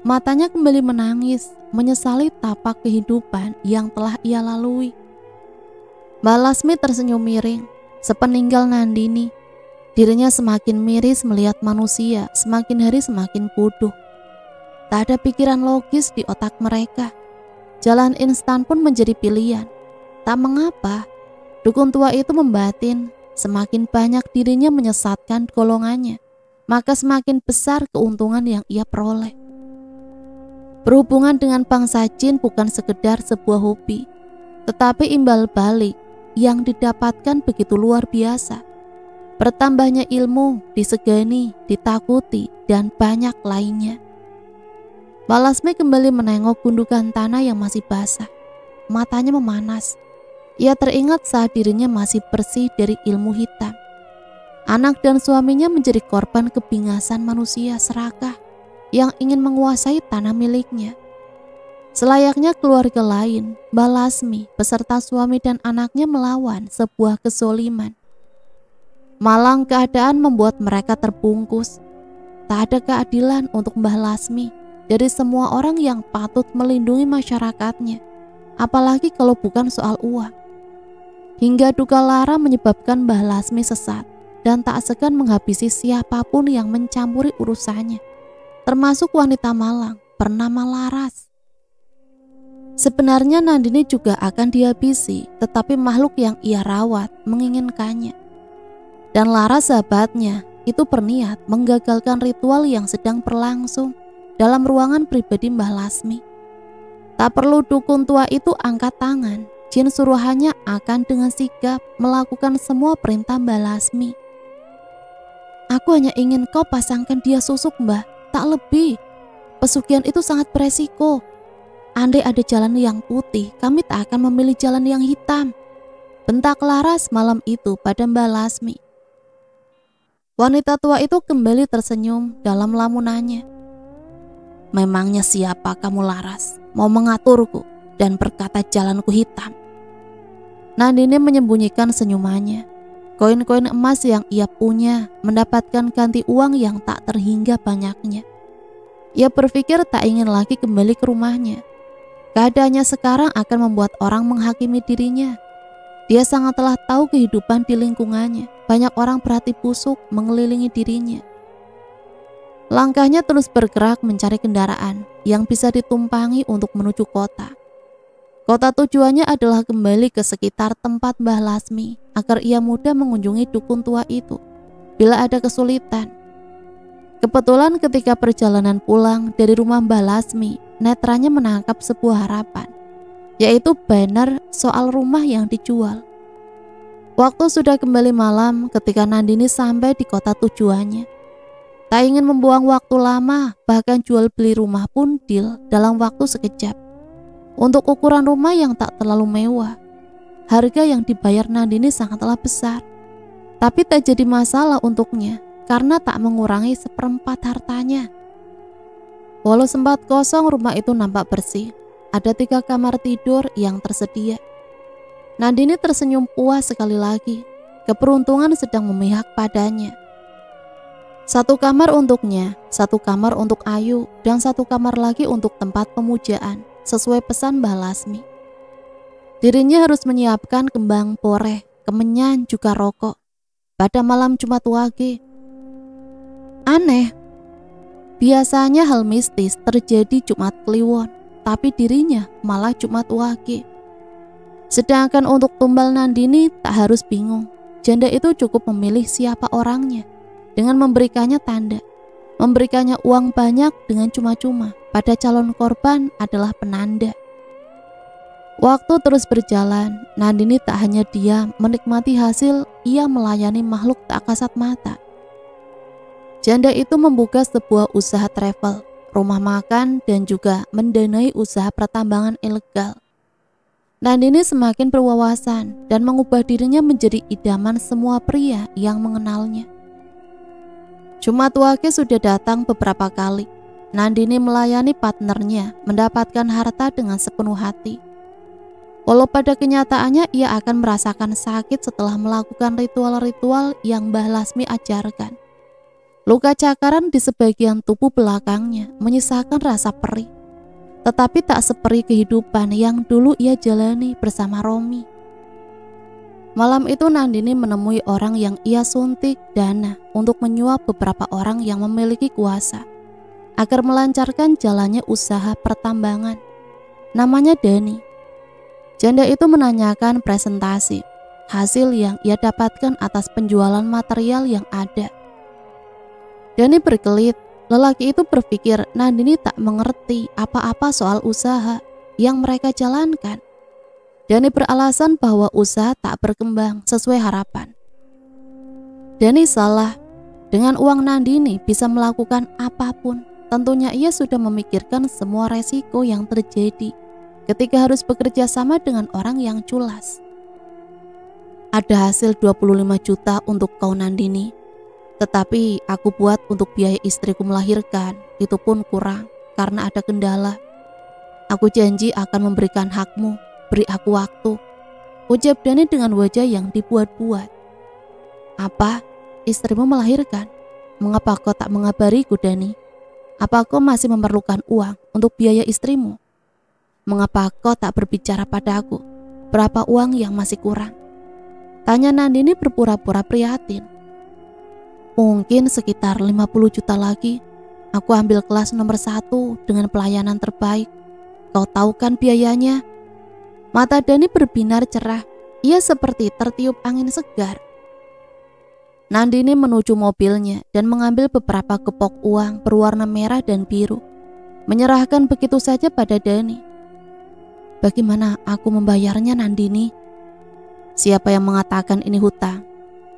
Matanya kembali menangis, menyesali tapak kehidupan yang telah ia lalui. Mbak Lasmi tersenyum miring. Sepeninggal Nandini, dirinya semakin miris melihat manusia semakin hari semakin bodoh. Tak ada pikiran logis di otak mereka. Jalan instan pun menjadi pilihan. Tak mengapa, dukun tua itu membatin. Semakin banyak dirinya menyesatkan golongannya, maka semakin besar keuntungan yang ia peroleh. Berhubungan dengan bangsa jin bukan sekedar sebuah hobi, tetapi imbal balik yang didapatkan begitu luar biasa. Bertambahnya ilmu, disegani, ditakuti, dan banyak lainnya. Mbak Lasmi kembali menengok gundukan tanah yang masih basah. Matanya memanas. Ia teringat saat dirinya masih bersih dari ilmu hitam. Anak dan suaminya menjadi korban kebingasan manusia serakah yang ingin menguasai tanah miliknya. Selayaknya keluarga lain, Mbak Lasmi beserta suami dan anaknya melawan sebuah kezoliman. Malang keadaan membuat mereka terbungkus. Tak ada keadilan untuk Mbah Lasmi dari semua orang yang patut melindungi masyarakatnya, apalagi kalau bukan soal uang. Hingga duka lara menyebabkan Mbah Lasmi sesat dan tak segan menghabisi siapapun yang mencampuri urusannya, termasuk wanita Malang bernama Laras. Sebenarnya Nandini juga akan dihabisi, tetapi makhluk yang ia rawat menginginkannya. Dan Laras sahabatnya itu berniat menggagalkan ritual yang sedang berlangsung dalam ruangan pribadi Mbah Lasmi. Tak perlu dukun tua itu angkat tangan. Jin suruhannya akan dengan sigap melakukan semua perintah Mbak Lasmi. "Aku hanya ingin kau pasangkan dia susuk, Mbah, tak lebih. Pesugihan itu sangat beresiko. Andai ada jalan yang putih, kami tak akan memilih jalan yang hitam," bentak Laras malam itu pada Mbak Lasmi. Wanita tua itu kembali tersenyum dalam lamunannya. "Memangnya siapa kamu, Laras, mau mengaturku dan berkata jalanku hitam?" Nandini menyembunyikan senyumannya. Koin-koin emas yang ia punya mendapatkan ganti uang yang tak terhingga banyaknya. Ia berpikir tak ingin lagi kembali ke rumahnya. Keadaannya sekarang akan membuat orang menghakimi dirinya. Dia sangatlah tahu kehidupan di lingkungannya. Banyak orang berhati busuk mengelilingi dirinya. Langkahnya terus bergerak mencari kendaraan yang bisa ditumpangi untuk menuju kota. Kota tujuannya adalah kembali ke sekitar tempat Mbah Lasmi agar ia mudah mengunjungi dukun tua itu bila ada kesulitan. Kebetulan ketika perjalanan pulang dari rumah Mbah Lasmi, netranya menangkap sebuah harapan, yaitu banner soal rumah yang dijual. Waktu sudah kembali malam ketika Nandini sampai di kota tujuannya. Tak ingin membuang waktu lama, bahkan jual beli rumah pun deal dalam waktu sekejap. Untuk ukuran rumah yang tak terlalu mewah, harga yang dibayar Nandini sangatlah besar. Tapi tak jadi masalah untuknya karena tak mengurangi seperempat hartanya. Walau sempat kosong, rumah itu nampak bersih. Ada 3 kamar tidur yang tersedia. Nandini tersenyum puas sekali lagi. Keberuntungan sedang memihak padanya. 1 kamar untuknya, 1 kamar untuk Ayu, dan 1 kamar lagi untuk tempat pemujaan, sesuai pesan Mbah Lasmi. Dirinya harus menyiapkan kembang poreh, kemenyan, juga rokok pada malam Jumat Wage. Aneh, biasanya hal mistis terjadi Jumat Kliwon, tapi dirinya malah Jumat Wage. Sedangkan untuk tumbal Nandini tak harus bingung. Janda itu cukup memilih siapa orangnya dengan memberikannya tanda. Memberikannya uang banyak dengan cuma-cuma pada calon korban adalah penanda. Waktu terus berjalan, Nandini tak hanya diam menikmati hasil, ia melayani makhluk tak kasat mata. Janda itu membuka sebuah usaha travel, rumah makan, dan juga mendanai usaha pertambangan ilegal. Nandini semakin berwawasan dan mengubah dirinya menjadi idaman semua pria yang mengenalnya. Jumat Wage sudah datang beberapa kali. Nandini melayani partnernya mendapatkan harta dengan sepenuh hati. Walau pada kenyataannya ia akan merasakan sakit setelah melakukan ritual-ritual yang Mbah Lasmi ajarkan. Luka cakaran di sebagian tubuh belakangnya menyisakan rasa perih. Tetapi tak seperti kehidupan yang dulu ia jalani bersama Romi. Malam itu Nandini menemui orang yang ia suntik dana untuk menyuap beberapa orang yang memiliki kuasa agar melancarkan jalannya usaha pertambangan. Namanya Dani. Janda itu menanyakan presentasi, hasil yang ia dapatkan atas penjualan material yang ada. Dani berkelit. Lelaki itu berpikir Nandini tak mengerti apa-apa soal usaha yang mereka jalankan. Dani beralasan bahwa usaha tak berkembang sesuai harapan. Dani salah. Dengan uang Nandini bisa melakukan apapun. Tentunya ia sudah memikirkan semua resiko yang terjadi ketika harus bekerja sama dengan orang yang culas. Ada hasil 25 juta untuk kau Nandini. Tetapi aku buat untuk biaya istriku melahirkan, itu pun kurang karena ada kendala. Aku janji akan memberikan hakmu, beri aku waktu, ucap Dani dengan wajah yang dibuat-buat. Apa? Istrimu melahirkan? Mengapa kau tak mengabariku, Dani? Apa kau masih memerlukan uang untuk biaya istrimu? Mengapa kau tak berbicara padaku? Berapa uang yang masih kurang? Tanya Nandini berpura-pura prihatin. Mungkin sekitar 50 juta lagi. Aku ambil kelas nomor 1 dengan pelayanan terbaik. Kau tahu kan biayanya? Mata Dani berbinar cerah. Ia seperti tertiup angin segar. Nandini menuju mobilnya dan mengambil beberapa gepok uang berwarna merah dan biru. Menyerahkan begitu saja pada Dani. Bagaimana aku membayarnya, Nandini? Siapa yang mengatakan ini hutang?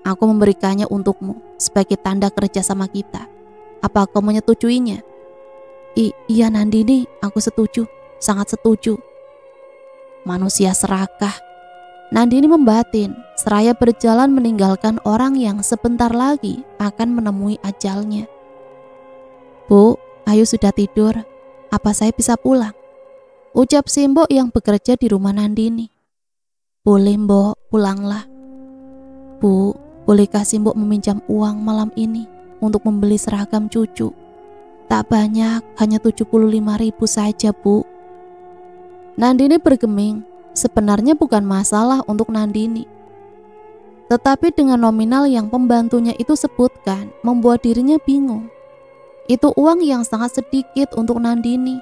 Aku memberikannya untukmu sebagai tanda kerja sama kita. Apa kau menyetujuinya? Iya Nandini, aku setuju, sangat setuju. Manusia serakah. Nandini membatin, seraya berjalan meninggalkan orang yang sebentar lagi akan menemui ajalnya. Bu, Ayu sudah tidur. Apa saya bisa pulang? Ucap Simbo yang bekerja di rumah Nandini. Boleh Mbok, pulanglah. Bu, bolehkah Simbo meminjam uang malam ini untuk membeli seragam cucu? Tak banyak, hanya 75.000 saja, Bu. Nandini bergeming. Sebenarnya bukan masalah untuk Nandini. Tetapi dengan nominal yang pembantunya itu sebutkan, membuat dirinya bingung. Itu uang yang sangat sedikit untuk Nandini.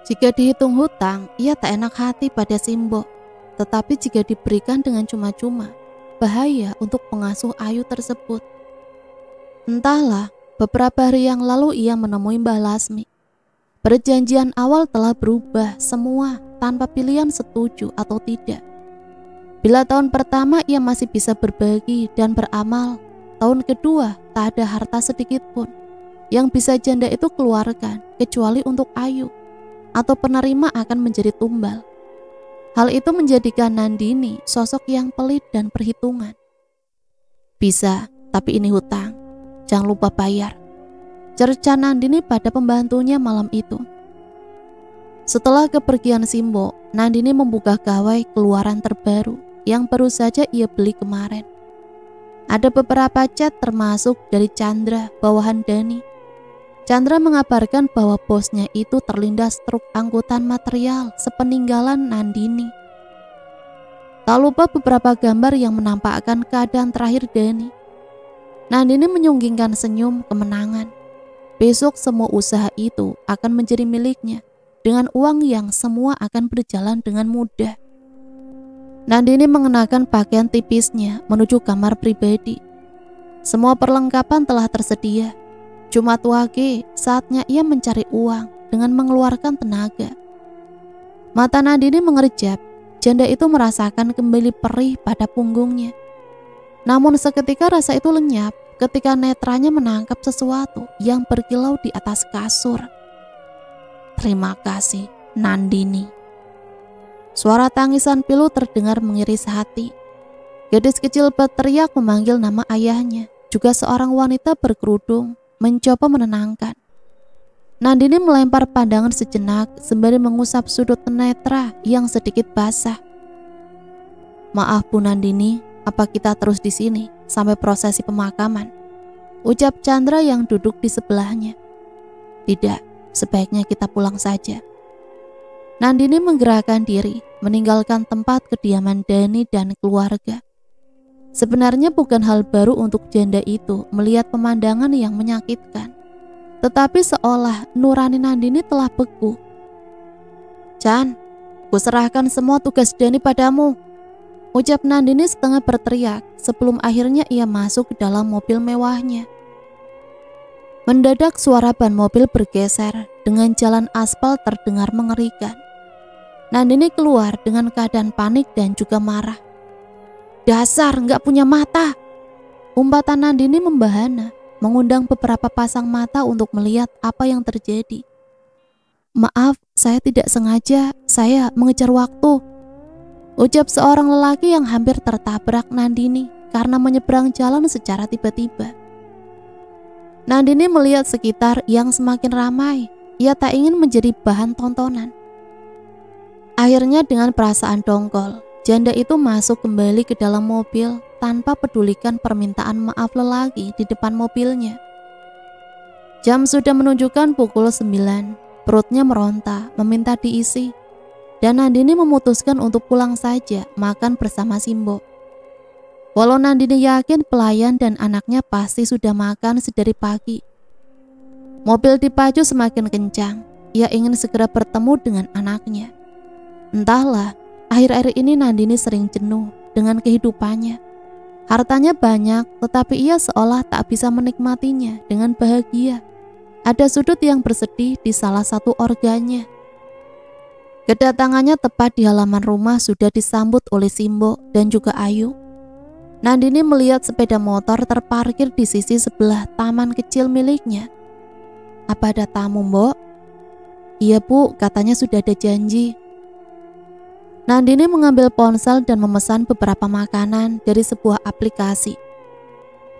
Jika dihitung hutang, ia tak enak hati pada Simbo. Tetapi jika diberikan dengan cuma-cuma, bahaya untuk pengasuh Ayu tersebut. Entahlah, beberapa hari yang lalu ia menemui Mbah Lasmi. Perjanjian awal telah berubah semua tanpa pilihan setuju atau tidak. Bila tahun pertama ia masih bisa berbagi dan beramal, tahun kedua tak ada harta sedikit pun yang bisa janda itu keluarkan kecuali untuk Ayu, atau penerima akan menjadi tumbal. Hal itu menjadikan Nandini sosok yang pelit dan perhitungan. Bisa, tapi ini hutang, jangan lupa bayar, cerca Nandini pada pembantunya malam itu. Setelah kepergian Simbo, Nandini membuka gawai keluaran terbaru yang baru saja ia beli kemarin. Ada beberapa chat termasuk dari Chandra, bawahan Dani. Chandra mengabarkan bahwa bosnya itu terlindas truk angkutan material sepeninggalan Nandini. Tak lupa beberapa gambar yang menampakkan keadaan terakhir Dani. Nandini menyunggingkan senyum kemenangan. Besok semua usaha itu akan menjadi miliknya dengan uang yang semua akan berjalan dengan mudah. Nandini mengenakan pakaian tipisnya menuju kamar pribadi. Semua perlengkapan telah tersedia. Jumat Wage, saatnya ia mencari uang dengan mengeluarkan tenaga. Mata Nandini mengerjap, janda itu merasakan kembali perih pada punggungnya. Namun seketika rasa itu lenyap ketika netranya menangkap sesuatu yang berkilau di atas kasur. Terima kasih, Nandini. Suara tangisan pilu terdengar mengiris hati. Gadis kecil berteriak memanggil nama ayahnya, juga seorang wanita berkerudung, mencoba menenangkan. Nandini melempar pandangan sejenak sembari mengusap sudut netra yang sedikit basah. Maaf Bu Nandini, apa kita terus di sini sampai prosesi pemakaman? Ucap Chandra yang duduk di sebelahnya. Tidak, sebaiknya kita pulang saja. Nandini menggerakkan diri, meninggalkan tempat kediaman Dani dan keluarga. Sebenarnya bukan hal baru untuk janda itu melihat pemandangan yang menyakitkan. Tetapi seolah nurani Nandini telah beku. Chan, kuserahkan semua tugas Dani padamu, ucap Nandini setengah berteriak sebelum akhirnya ia masuk ke dalam mobil mewahnya. Mendadak suara ban mobil bergeser, dengan jalan aspal terdengar mengerikan. Nandini keluar dengan keadaan panik dan juga marah. Dasar nggak punya mata, umpatan Nandini membahana, mengundang beberapa pasang mata untuk melihat apa yang terjadi. Maaf, saya tidak sengaja, saya mengejar waktu, ucap seorang lelaki yang hampir tertabrak Nandini karena menyeberang jalan secara tiba-tiba. Nandini melihat sekitar yang semakin ramai. Ia tak ingin menjadi bahan tontonan. Akhirnya dengan perasaan dongkol, janda itu masuk kembali ke dalam mobil tanpa pedulikan permintaan maaf lelaki di depan mobilnya. Jam sudah menunjukkan pukul 9. Perutnya meronta, meminta diisi. Dan Nandini memutuskan untuk pulang saja makan bersama Simbo. Walau Nandini yakin pelayan dan anaknya pasti sudah makan sedari pagi. Mobil dipacu semakin kencang. Ia ingin segera bertemu dengan anaknya. Entahlah, akhir-akhir ini Nandini sering jenuh dengan kehidupannya. Hartanya banyak, tetapi ia seolah tak bisa menikmatinya dengan bahagia. Ada sudut yang bersedih di salah satu organnya. Kedatangannya tepat di halaman rumah sudah disambut oleh Simbo dan juga Ayu. Nandini melihat sepeda motor terparkir di sisi sebelah taman kecil miliknya. Apa ada tamu, Mbok? Iya Bu, katanya sudah ada janji. Nandini mengambil ponsel dan memesan beberapa makanan dari sebuah aplikasi.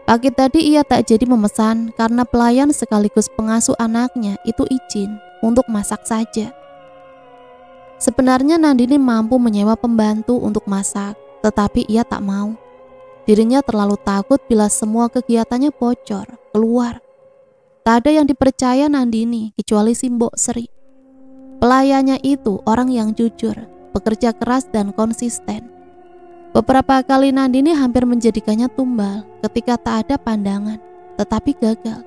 Pagi tadi ia tak jadi memesan karena pelayan sekaligus pengasuh anaknya itu izin untuk masak saja. Sebenarnya Nandini mampu menyewa pembantu untuk masak, tetapi ia tak mau. Dirinya terlalu takut bila semua kegiatannya bocor, keluar. Tak ada yang dipercaya Nandini kecuali si Mbok Sri. Pelayannya itu orang yang jujur, bekerja keras dan konsisten. Beberapa kali Nandini hampir menjadikannya tumbal ketika tak ada pandangan, tetapi gagal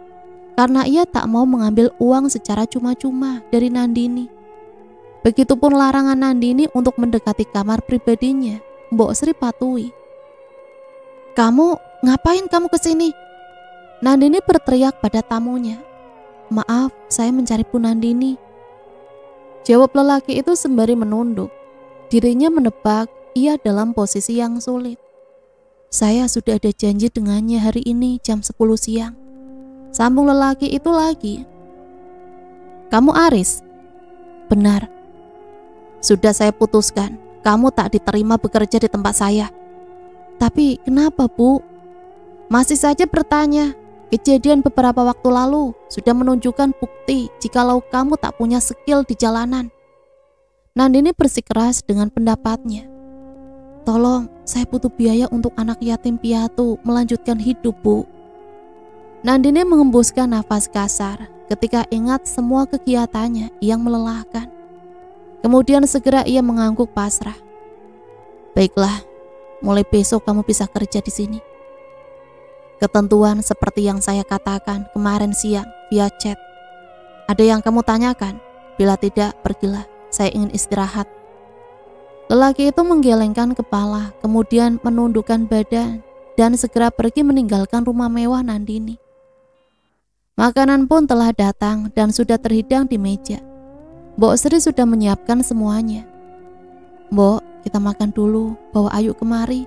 karena ia tak mau mengambil uang secara cuma-cuma dari Nandini. Begitupun larangan Nandini untuk mendekati kamar pribadinya, Mbok Sri patuhi. Kamu, ngapain kamu kesini? Nandini berteriak pada tamunya. Maaf, saya mencari Bu Nandini, jawab lelaki itu sembari menunduk. Dirinya menebak ia dalam posisi yang sulit. Saya sudah ada janji dengannya hari ini jam 10 siang. Sambung lelaki itu lagi. Kamu Aris? Benar. Sudah saya putuskan, kamu tak diterima bekerja di tempat saya. Tapi kenapa, Bu? Masih saja bertanya. Kejadian beberapa waktu lalu sudah menunjukkan bukti jikalau kamu tak punya skill di jalanan. Nandini bersikeras dengan pendapatnya. Tolong, saya butuh biaya untuk anak yatim piatu melanjutkan hidup, Bu. Nandini mengembuskan nafas kasar ketika ingat semua kegiatannya yang melelahkan. Kemudian segera ia mengangguk pasrah. Baiklah, mulai besok kamu bisa kerja di sini. Ketentuan seperti yang saya katakan kemarin siang via chat. Ada yang kamu tanyakan? Bila tidak, pergilah. Saya ingin istirahat. Lelaki itu menggelengkan kepala, kemudian menundukkan badan dan segera pergi meninggalkan rumah mewah Nandini. Makanan pun telah datang dan sudah terhidang di meja. Mbok Sri sudah menyiapkan semuanya. Mbok, kita makan dulu, bawa Ayu kemari.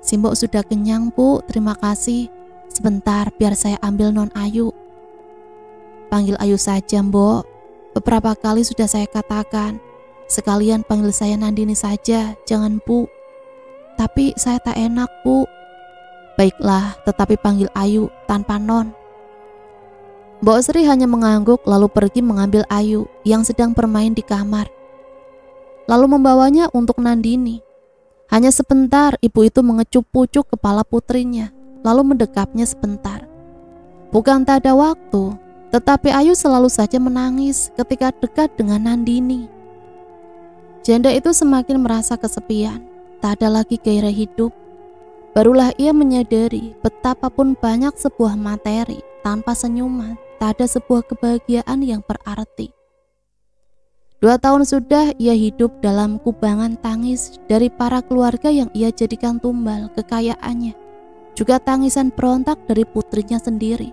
Si Mbok sudah kenyang, Bu, terima kasih. Sebentar, biar saya ambil non Ayu. Panggil Ayu saja, Mbok. Beberapa kali sudah saya katakan, sekalian panggil saya Nandini saja, jangan Bu. Tapi saya tak enak, Bu. Baiklah, tetapi panggil Ayu tanpa non. Mbok Sri hanya mengangguk lalu pergi mengambil Ayu yang sedang bermain di kamar. Lalu membawanya untuk Nandini. Hanya sebentar ibu itu mengecup pucuk kepala putrinya, lalu mendekapnya sebentar. Bukan tak ada waktu, tetapi Ayu selalu saja menangis ketika dekat dengan Nandini. Janda itu semakin merasa kesepian, tak ada lagi gairah hidup. Barulah ia menyadari betapapun banyak sebuah materi tanpa senyuman, tak ada sebuah kebahagiaan yang berarti. 2 tahun sudah ia hidup dalam kubangan tangis dari para keluarga yang ia jadikan tumbal kekayaannya, juga tangisan berontak dari putrinya sendiri.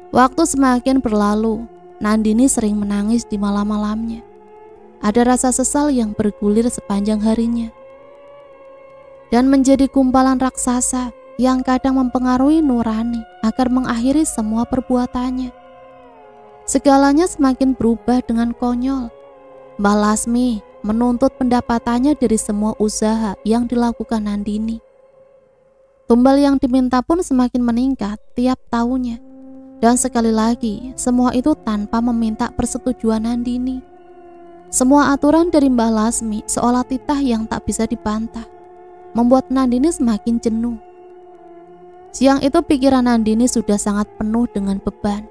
Waktu semakin berlalu, Nandini sering menangis di malam-malamnya. Ada rasa sesal yang bergulir sepanjang harinya. Dan menjadi gumpalan raksasa yang kadang mempengaruhi nurani agar mengakhiri semua perbuatannya. Segalanya semakin berubah dengan konyol. Mbah Lasmi menuntut pendapatannya dari semua usaha yang dilakukan Nandini. Tumbal yang diminta pun semakin meningkat tiap tahunnya. Dan sekali lagi, semua itu tanpa meminta persetujuan Nandini. Semua aturan dari Mbah Lasmi seolah titah yang tak bisa dibantah, membuat Nandini semakin jenuh. Siang itu pikiran Nandini sudah sangat penuh dengan beban.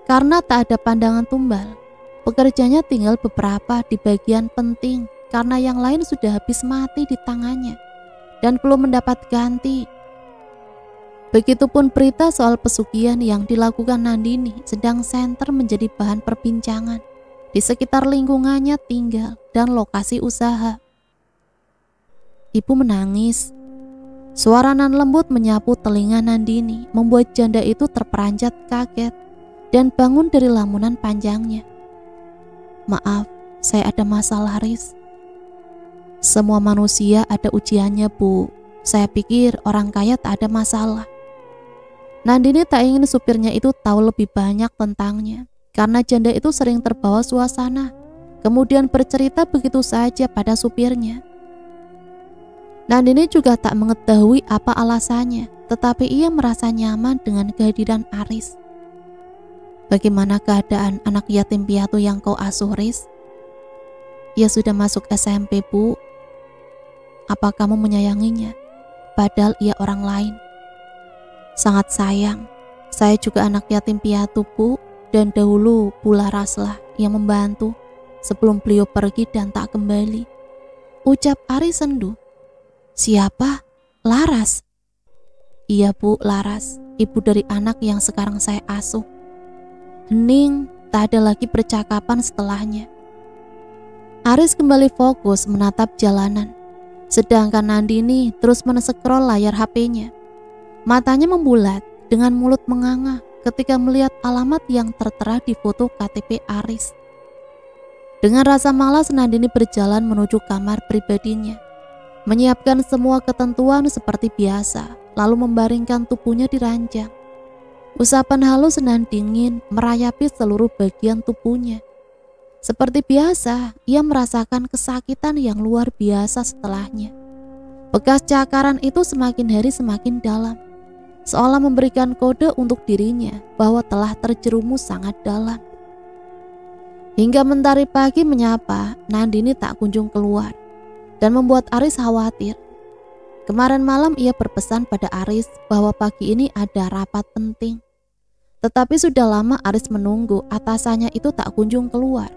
Karena tak ada pandangan tumbal, pekerjanya tinggal beberapa di bagian penting karena yang lain sudah habis mati di tangannya dan belum mendapat ganti. Begitupun berita soal pesugihan yang dilakukan Nandini sedang senter menjadi bahan perbincangan di sekitar lingkungannya tinggal dan lokasi usaha. Ibu menangis. Suara nan lembut menyapu telinga Nandini membuat janda itu terperanjat kaget dan bangun dari lamunan panjangnya. Maaf, saya ada masalah, Riz. Semua manusia ada ujiannya, Bu. Saya pikir orang kaya tak ada masalah. Nandini tak ingin supirnya itu tahu lebih banyak tentangnya, karena janda itu sering terbawa suasana, kemudian bercerita begitu saja pada supirnya. Nandini juga tak mengetahui apa alasannya, tetapi ia merasa nyaman dengan kehadiran Aris. Bagaimana keadaan anak yatim piatu yang kau asuh, Riz? Ia sudah masuk SMP, Bu. Apa kamu menyayanginya? Padahal ia orang lain. Sangat sayang. Saya juga anak yatim piatu, Bu. Dan dahulu Bu Laraslah yang membantu sebelum beliau pergi dan tak kembali. Ucap Aris sendu. Siapa? Laras? Iya, Bu, Laras. Ibu dari anak yang sekarang saya asuh. Hening, tak ada lagi percakapan setelahnya. Aris kembali fokus menatap jalanan, sedangkan Nandini terus men-scroll layar HP-nya. Matanya membulat dengan mulut menganga ketika melihat alamat yang tertera di foto KTP Aris. Dengan rasa malas Nandini berjalan menuju kamar pribadinya. menyiapkan semua ketentuan seperti biasa, lalu membaringkan tubuhnya di ranjang. Usapan halus nan dingin merayapi seluruh bagian tubuhnya. Seperti biasa, ia merasakan kesakitan yang luar biasa setelahnya. Bekas cakaran itu semakin hari semakin dalam, seolah memberikan kode untuk dirinya bahwa telah terjerumus sangat dalam. Hingga mentari pagi menyapa, Nandini tak kunjung keluar dan membuat Aris khawatir. Kemarin malam ia berpesan pada Aris bahwa pagi ini ada rapat penting. Tetapi sudah lama Aris menunggu atasannya itu tak kunjung keluar.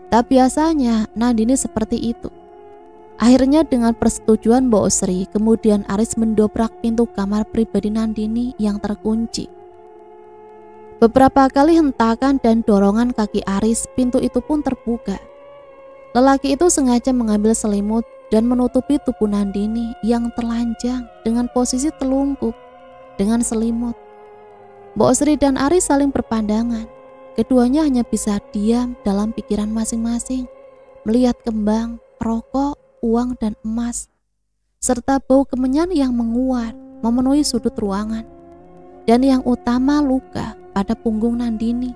Tak biasanya Nandini seperti itu. Akhirnya dengan persetujuan Mbok Sri, kemudian Aris mendobrak pintu kamar pribadi Nandini yang terkunci. Beberapa kali hentakan dan dorongan kaki Aris, pintu itu pun terbuka. Lelaki itu sengaja mengambil selimut dan menutupi tubuh Nandini yang telanjang dengan posisi telungkup dengan selimut. Mbok Sri dan Aris saling berpandangan. Keduanya hanya bisa diam dalam pikiran masing-masing, melihat kembang, rokok, uang dan emas, serta bau kemenyan yang menguat memenuhi sudut ruangan. Dan yang utama luka pada punggung Nandini.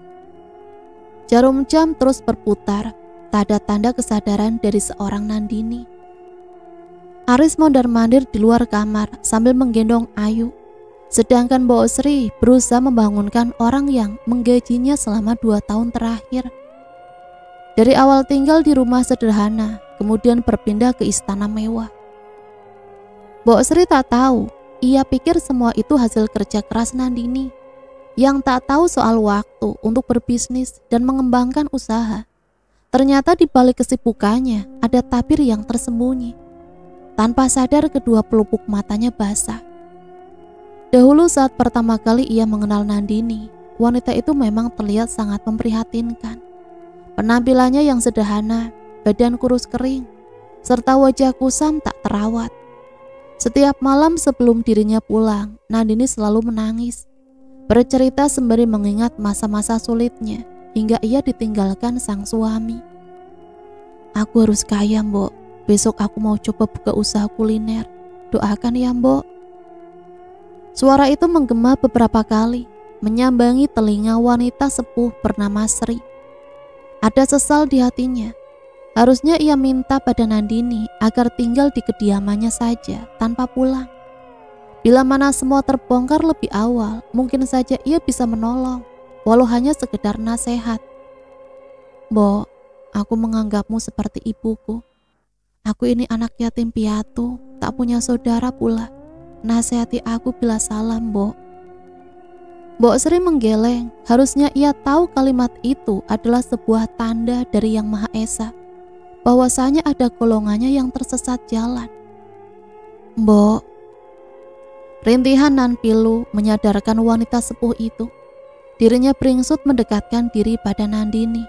Jarum jam terus berputar, tak ada tanda kesadaran dari seorang Nandini. Aris mondar-mandir di luar kamar sambil menggendong Ayu. Sedangkan Mbok Sri berusaha membangunkan orang yang menggajinya selama 2 tahun terakhir. Dari awal tinggal di rumah sederhana, kemudian berpindah ke istana mewah. Mbok Sri tak tahu, ia pikir semua itu hasil kerja keras Nandini, yang tak tahu soal waktu untuk berbisnis dan mengembangkan usaha. Ternyata di balik kesibukannya ada tabir yang tersembunyi. Tanpa sadar kedua pelupuk matanya basah. Dahulu saat pertama kali ia mengenal Nandini, wanita itu memang terlihat sangat memprihatinkan. Penampilannya yang sederhana, badan kurus kering, serta wajah kusam tak terawat. Setiap malam sebelum dirinya pulang, Nandini selalu menangis, bercerita sembari mengingat masa-masa sulitnya hingga ia ditinggalkan sang suami. "Aku harus kaya, Mbok. Besok aku mau coba buka usaha kuliner. Doakan ya, Mbok." Suara itu menggema beberapa kali, menyambangi telinga wanita sepuh bernama Sri. Ada sesal di hatinya. Harusnya ia minta pada Nandini agar tinggal di kediamannya saja tanpa pulang. Bila mana semua terbongkar lebih awal, mungkin saja ia bisa menolong, walau hanya sekedar nasihat. "Mbok, aku menganggapmu seperti ibuku. Aku ini anak yatim piatu, tak punya saudara pula. Nasihati aku bila salah, Mbok." Mbok Sri menggeleng. Harusnya ia tahu kalimat itu adalah sebuah tanda dari Yang Maha Esa, bahwasanya ada golongannya yang tersesat jalan. "Mbok." Rintihan nan pilu menyadarkan wanita sepuh itu. Dirinya beringsut mendekatkan diri pada Nandini.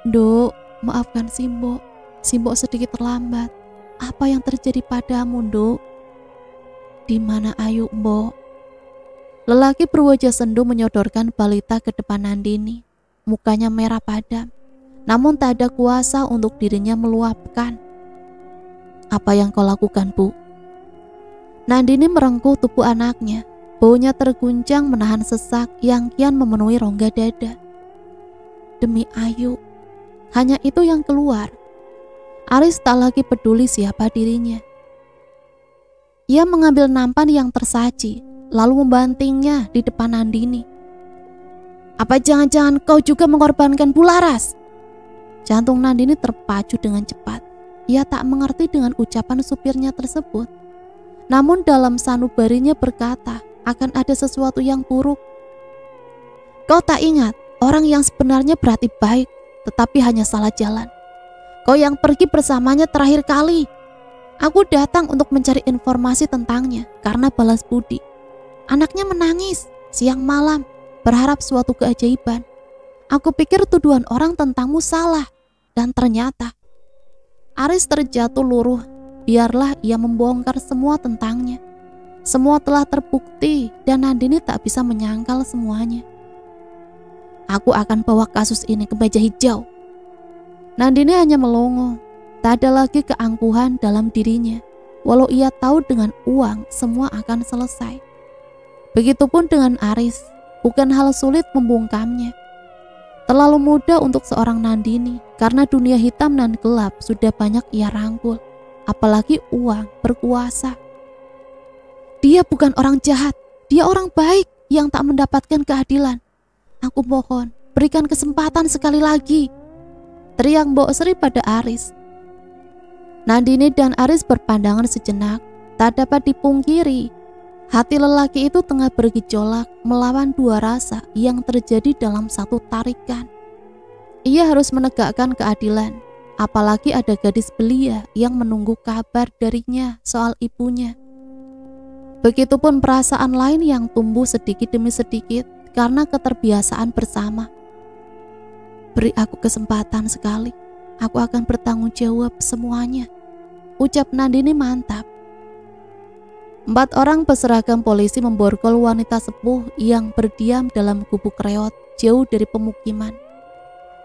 "Nduk, maafkan Simbok. Simbok sedikit terlambat. Apa yang terjadi padamu, Nduk?" "Di mana Ayu, Mbok?" Lelaki berwajah sendu menyodorkan balita ke depan Nandini. Mukanya merah padam, namun tak ada kuasa untuk dirinya meluapkan. "Apa yang kau lakukan, Bu?" Nandini merengkuh tubuh anaknya. Baunya terguncang menahan sesak yang kian memenuhi rongga dada. "Demi Ayu." Hanya itu yang keluar. Aris tak lagi peduli siapa dirinya. Ia mengambil nampan yang tersaji, lalu membantingnya di depan Nandini. "Apa jangan-jangan kau juga mengorbankan Bularas?" Jantung Nandini terpacu dengan cepat. Ia tak mengerti dengan ucapan supirnya tersebut. Namun dalam sanubarinya berkata akan ada sesuatu yang buruk. "Kau tak ingat orang yang sebenarnya berhati baik, tetapi hanya salah jalan. Kau yang pergi bersamanya terakhir kali. Aku datang untuk mencari informasi tentangnya karena balas budi. Anaknya menangis siang malam, berharap suatu keajaiban. Aku pikir tuduhan orang tentangmu salah, dan ternyata..." Aris terjatuh luruh. Biarlah ia membongkar semua tentangnya. Semua telah terbukti dan Nandini tak bisa menyangkal semuanya. "Aku akan bawa kasus ini ke meja hijau." Nandini hanya melongo. Tak ada lagi keangkuhan dalam dirinya, walau ia tahu dengan uang semua akan selesai. Begitupun dengan Aris, bukan hal sulit membungkamnya. Terlalu mudah untuk seorang Nandini, karena dunia hitam dan gelap sudah banyak ia rangkul, apalagi uang berkuasa. Dia bukan orang jahat, dia orang baik yang tak mendapatkan keadilan. Aku mohon, berikan kesempatan sekali lagi, teriak Mbok Sri pada Aris. Nandini dan Aris berpandangan sejenak. Tak dapat dipungkiri, hati lelaki itu tengah bergejolak melawan dua rasa yang terjadi dalam satu tarikan. Ia harus menegakkan keadilan, apalagi ada gadis belia yang menunggu kabar darinya soal ibunya. Begitupun perasaan lain yang tumbuh sedikit demi sedikit karena keterbiasaan bersama. Beri aku kesempatan sekali, aku akan bertanggung jawab semuanya, ucap Nandini mantap. 4 orang berseragam polisi memborgol wanita sepuh yang berdiam dalam gubuk reot jauh dari pemukiman.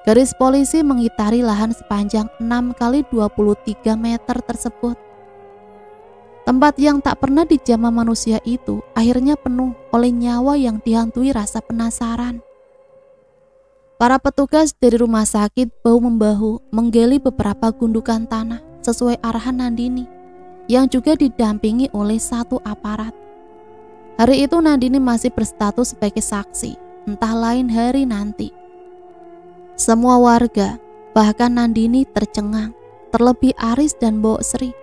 Garis polisi mengitari lahan sepanjang 6 kali 23 meter tersebut. Tempat yang tak pernah dijamah manusia itu akhirnya penuh oleh nyawa yang dihantui rasa penasaran. Para petugas dari rumah sakit bahu-membahu menggali beberapa gundukan tanah sesuai arahan Nandini, yang juga didampingi oleh satu aparat. Hari itu Nandini masih berstatus sebagai saksi, entah lain hari nanti. Semua warga, bahkan Nandini tercengang, terlebih Aris dan Mbok Sri.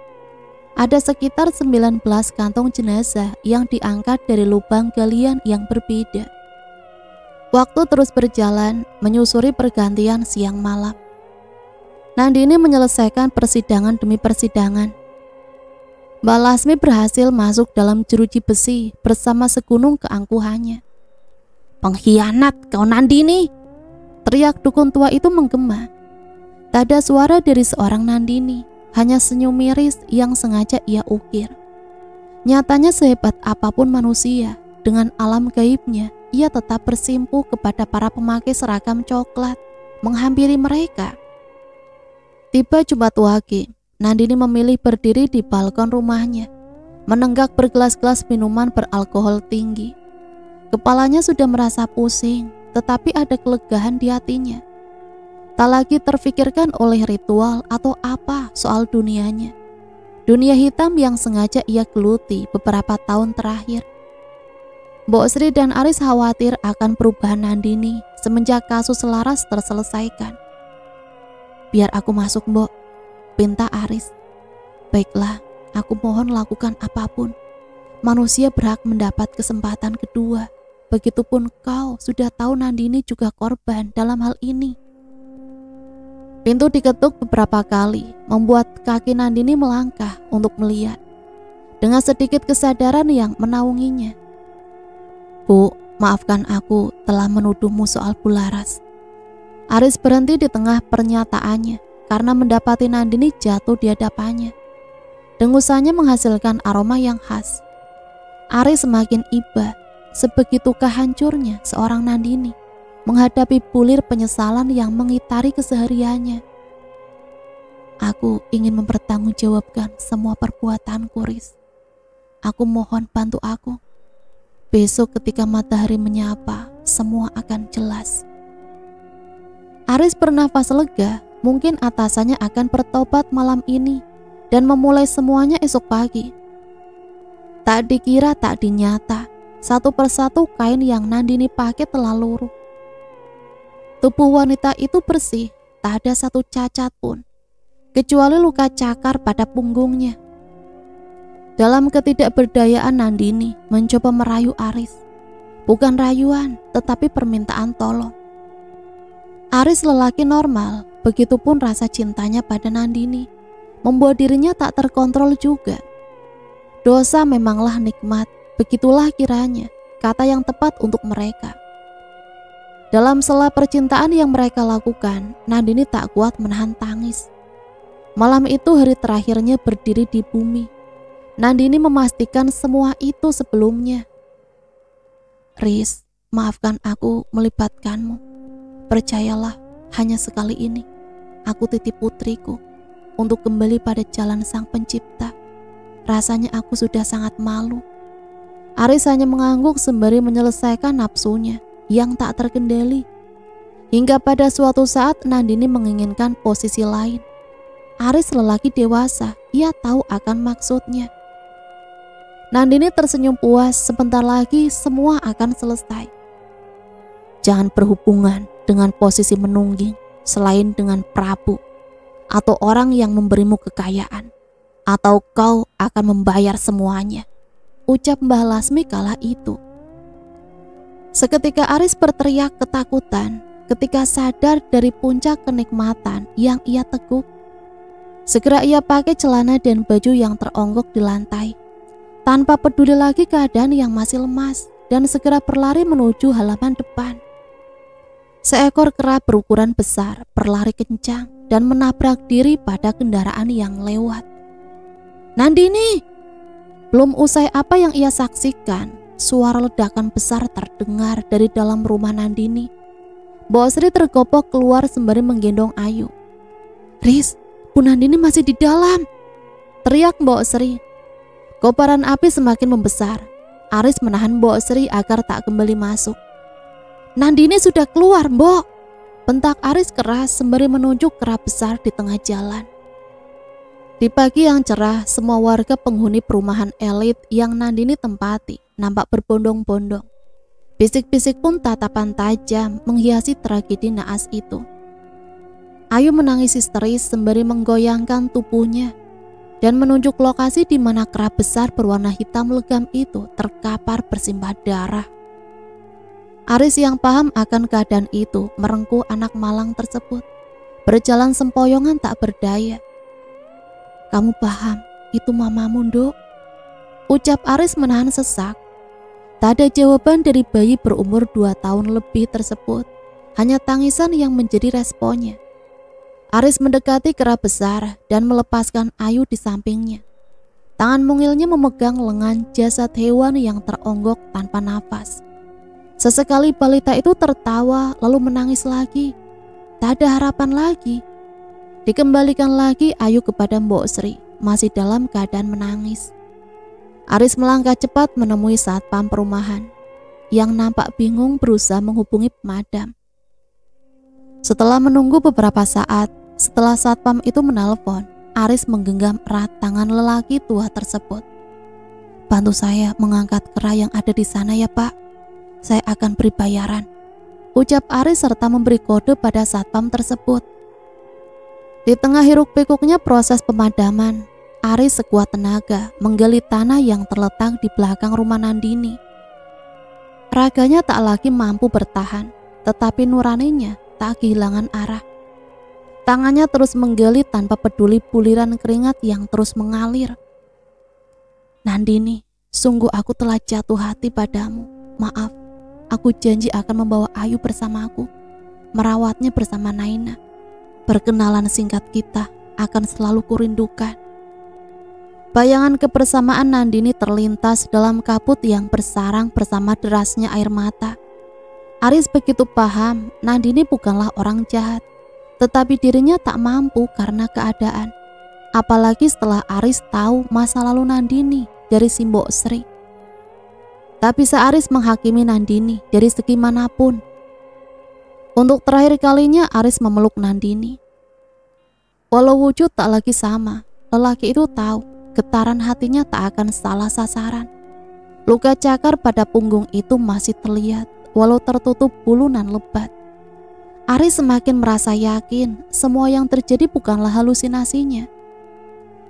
Ada sekitar 19 kantong jenazah yang diangkat dari lubang galian yang berbeda. Waktu terus berjalan, menyusuri pergantian siang malam. Nandini menyelesaikan persidangan demi persidangan. Mbak Lasmi berhasil masuk dalam jeruji besi bersama segunung keangkuhannya. "Pengkhianat kau Nandini!" teriak dukun tua itu menggema. Tak ada suara dari seorang Nandini, hanya senyum miris yang sengaja ia ukir. Nyatanya sehebat apapun manusia, dengan alam gaibnya, ia tetap bersimpuh kepada para pemakai seragam coklat, menghampiri mereka. Tiba Jumat Wage, Nandini memilih berdiri di balkon rumahnya, menenggak bergelas-gelas minuman beralkohol tinggi. Kepalanya sudah merasa pusing, tetapi ada kelegaan di hatinya. Tak lagi terfikirkan oleh ritual atau apa soal dunianya. Dunia hitam yang sengaja ia geluti beberapa tahun terakhir. Mbok Sri dan Aris khawatir akan perubahan Nandini semenjak kasus Selaras terselesaikan. "Biar aku masuk, Mbok," pinta Aris. "Baiklah, aku mohon lakukan apapun. Manusia berhak mendapat kesempatan kedua. Begitupun kau sudah tahu Nandini juga korban dalam hal ini." Pintu diketuk beberapa kali, membuat kaki Nandini melangkah untuk melihat. Dengan sedikit kesadaran yang menaunginya. "Bu, maafkan aku telah menuduhmu soal Bularas." Aris berhenti di tengah pernyataannya karena mendapati Nandini jatuh di hadapannya. Dengusannya menghasilkan aroma yang khas. Aris semakin iba, sebegitukah hancurnya seorang Nandini menghadapi bulir penyesalan yang mengitari kesehariannya. "Aku ingin mempertanggungjawabkan semua perbuatanku, Riz. Aku mohon bantu aku. Besok ketika matahari menyapa, semua akan jelas." Aris bernafas lega, mungkin atasannya akan bertobat malam ini dan memulai semuanya esok pagi. Tak dikira tak dinyata, satu persatu kain yang Nandini pakai telah luruh. Tubuh wanita itu bersih, tak ada satu cacat pun, kecuali luka cakar pada punggungnya. Dalam ketidakberdayaan Nandini mencoba merayu Aris. Bukan rayuan, tetapi permintaan tolong. Aris lelaki normal, begitupun rasa cintanya pada Nandini membuat dirinya tak terkontrol juga. Dosa memanglah nikmat, begitulah kiranya kata yang tepat untuk mereka. Dalam sela percintaan yang mereka lakukan, Nandini tak kuat menahan tangis. Malam itu hari terakhirnya berdiri di bumi. Nandini memastikan semua itu sebelumnya. "Riz, maafkan aku melibatkanmu. Percayalah, hanya sekali ini. Aku titip putriku. untuk kembali pada jalan Sang Pencipta. Rasanya aku sudah sangat malu. Aris hanya mengangguk sembari menyelesaikan nafsunya yang tak terkendali. Hingga pada suatu saat Nandini menginginkan posisi lain. Aris lelaki dewasa, ia tahu akan maksudnya. Nandini tersenyum puas, sebentar lagi semua akan selesai. Jangan berhubungan dengan posisi menungging selain dengan Prabu atau orang yang memberimu kekayaan, atau kau akan membayar semuanya, ucap Mbah Lasmi kala itu. Seketika Aris berteriak ketakutan ketika sadar dari puncak kenikmatan yang ia teguk. Segera ia pakai celana dan baju yang teronggok di lantai, tanpa peduli lagi keadaan yang masih lemas, dan segera berlari menuju halaman depan. Seekor kera berukuran besar berlari kencang dan menabrak diri pada kendaraan yang lewat. Nandini! Belum usai apa yang ia saksikan, suara ledakan besar terdengar dari dalam rumah Nandini. Mbok Sri tergopok keluar sembari menggendong Ayu. Riz, Bu Nandini masih di dalam, teriak Mbok Sri. Kobaran api semakin membesar. Aris menahan Mbok Sri agar tak kembali masuk. Nandini sudah keluar, Mbok, bentak Aris keras sembari menunjuk kera besar di tengah jalan. Di pagi yang cerah, semua warga penghuni perumahan elit yang Nandini tempati nampak berbondong-bondong. Bisik-bisik pun tatapan tajam menghiasi tragedi naas itu. Ayu menangis histeris sembari menggoyangkan tubuhnya dan menunjuk lokasi di mana kera besar berwarna hitam legam itu terkapar bersimbah darah. Aris yang paham akan keadaan itu merengkuh anak malang tersebut, berjalan sempoyongan tak berdaya. Kamu paham, itu mamamu, Nduk, ucap Aris menahan sesak. Tak ada jawaban dari bayi berumur 2 tahun lebih tersebut, hanya tangisan yang menjadi responnya. Aris mendekati kera besar dan melepaskan Ayu di sampingnya. Tangan mungilnya memegang lengan jasad hewan yang teronggok tanpa nafas. Sesekali balita itu tertawa lalu menangis lagi. Tak ada harapan lagi. Dikembalikan lagi Ayu kepada Mbok Sri, masih dalam keadaan menangis. Aris melangkah cepat menemui satpam perumahan yang nampak bingung berusaha menghubungi pemadam. Setelah menunggu beberapa saat, setelah satpam itu menelpon, Aris menggenggam erat tangan lelaki tua tersebut. Bantu saya mengangkat kera yang ada di sana ya, Pak. Saya akan beri bayaran, ucap Aris serta memberi kode pada satpam tersebut. Di tengah hiruk pikuknya proses pemadaman, Aris sekuat tenaga menggali tanah yang terletak di belakang rumah Nandini. Raganya tak lagi mampu bertahan, tetapi nuraninya tak kehilangan arah. Tangannya terus menggali tanpa peduli buliran keringat yang terus mengalir. Nandini, sungguh aku telah jatuh hati padamu. Maaf, aku janji akan membawa Ayu bersamaku, merawatnya bersama Naina. Perkenalan singkat kita akan selalu kurindukan. Bayangan kebersamaan Nandini terlintas dalam kabut yang bersarang bersama derasnya air mata. Aris begitu paham Nandini bukanlah orang jahat, tetapi dirinya tak mampu karena keadaan. Apalagi setelah Aris tahu masa lalu Nandini dari si Mbok Sri. Tak bisa Aris menghakimi Nandini dari segi manapun. Untuk terakhir kalinya Aris memeluk Nandini. Walau wujud tak lagi sama, lelaki itu tahu getaran hatinya tak akan salah sasaran. Luka cakar pada punggung itu masih terlihat walau tertutup bulunan lebat. Aris semakin merasa yakin semua yang terjadi bukanlah halusinasinya.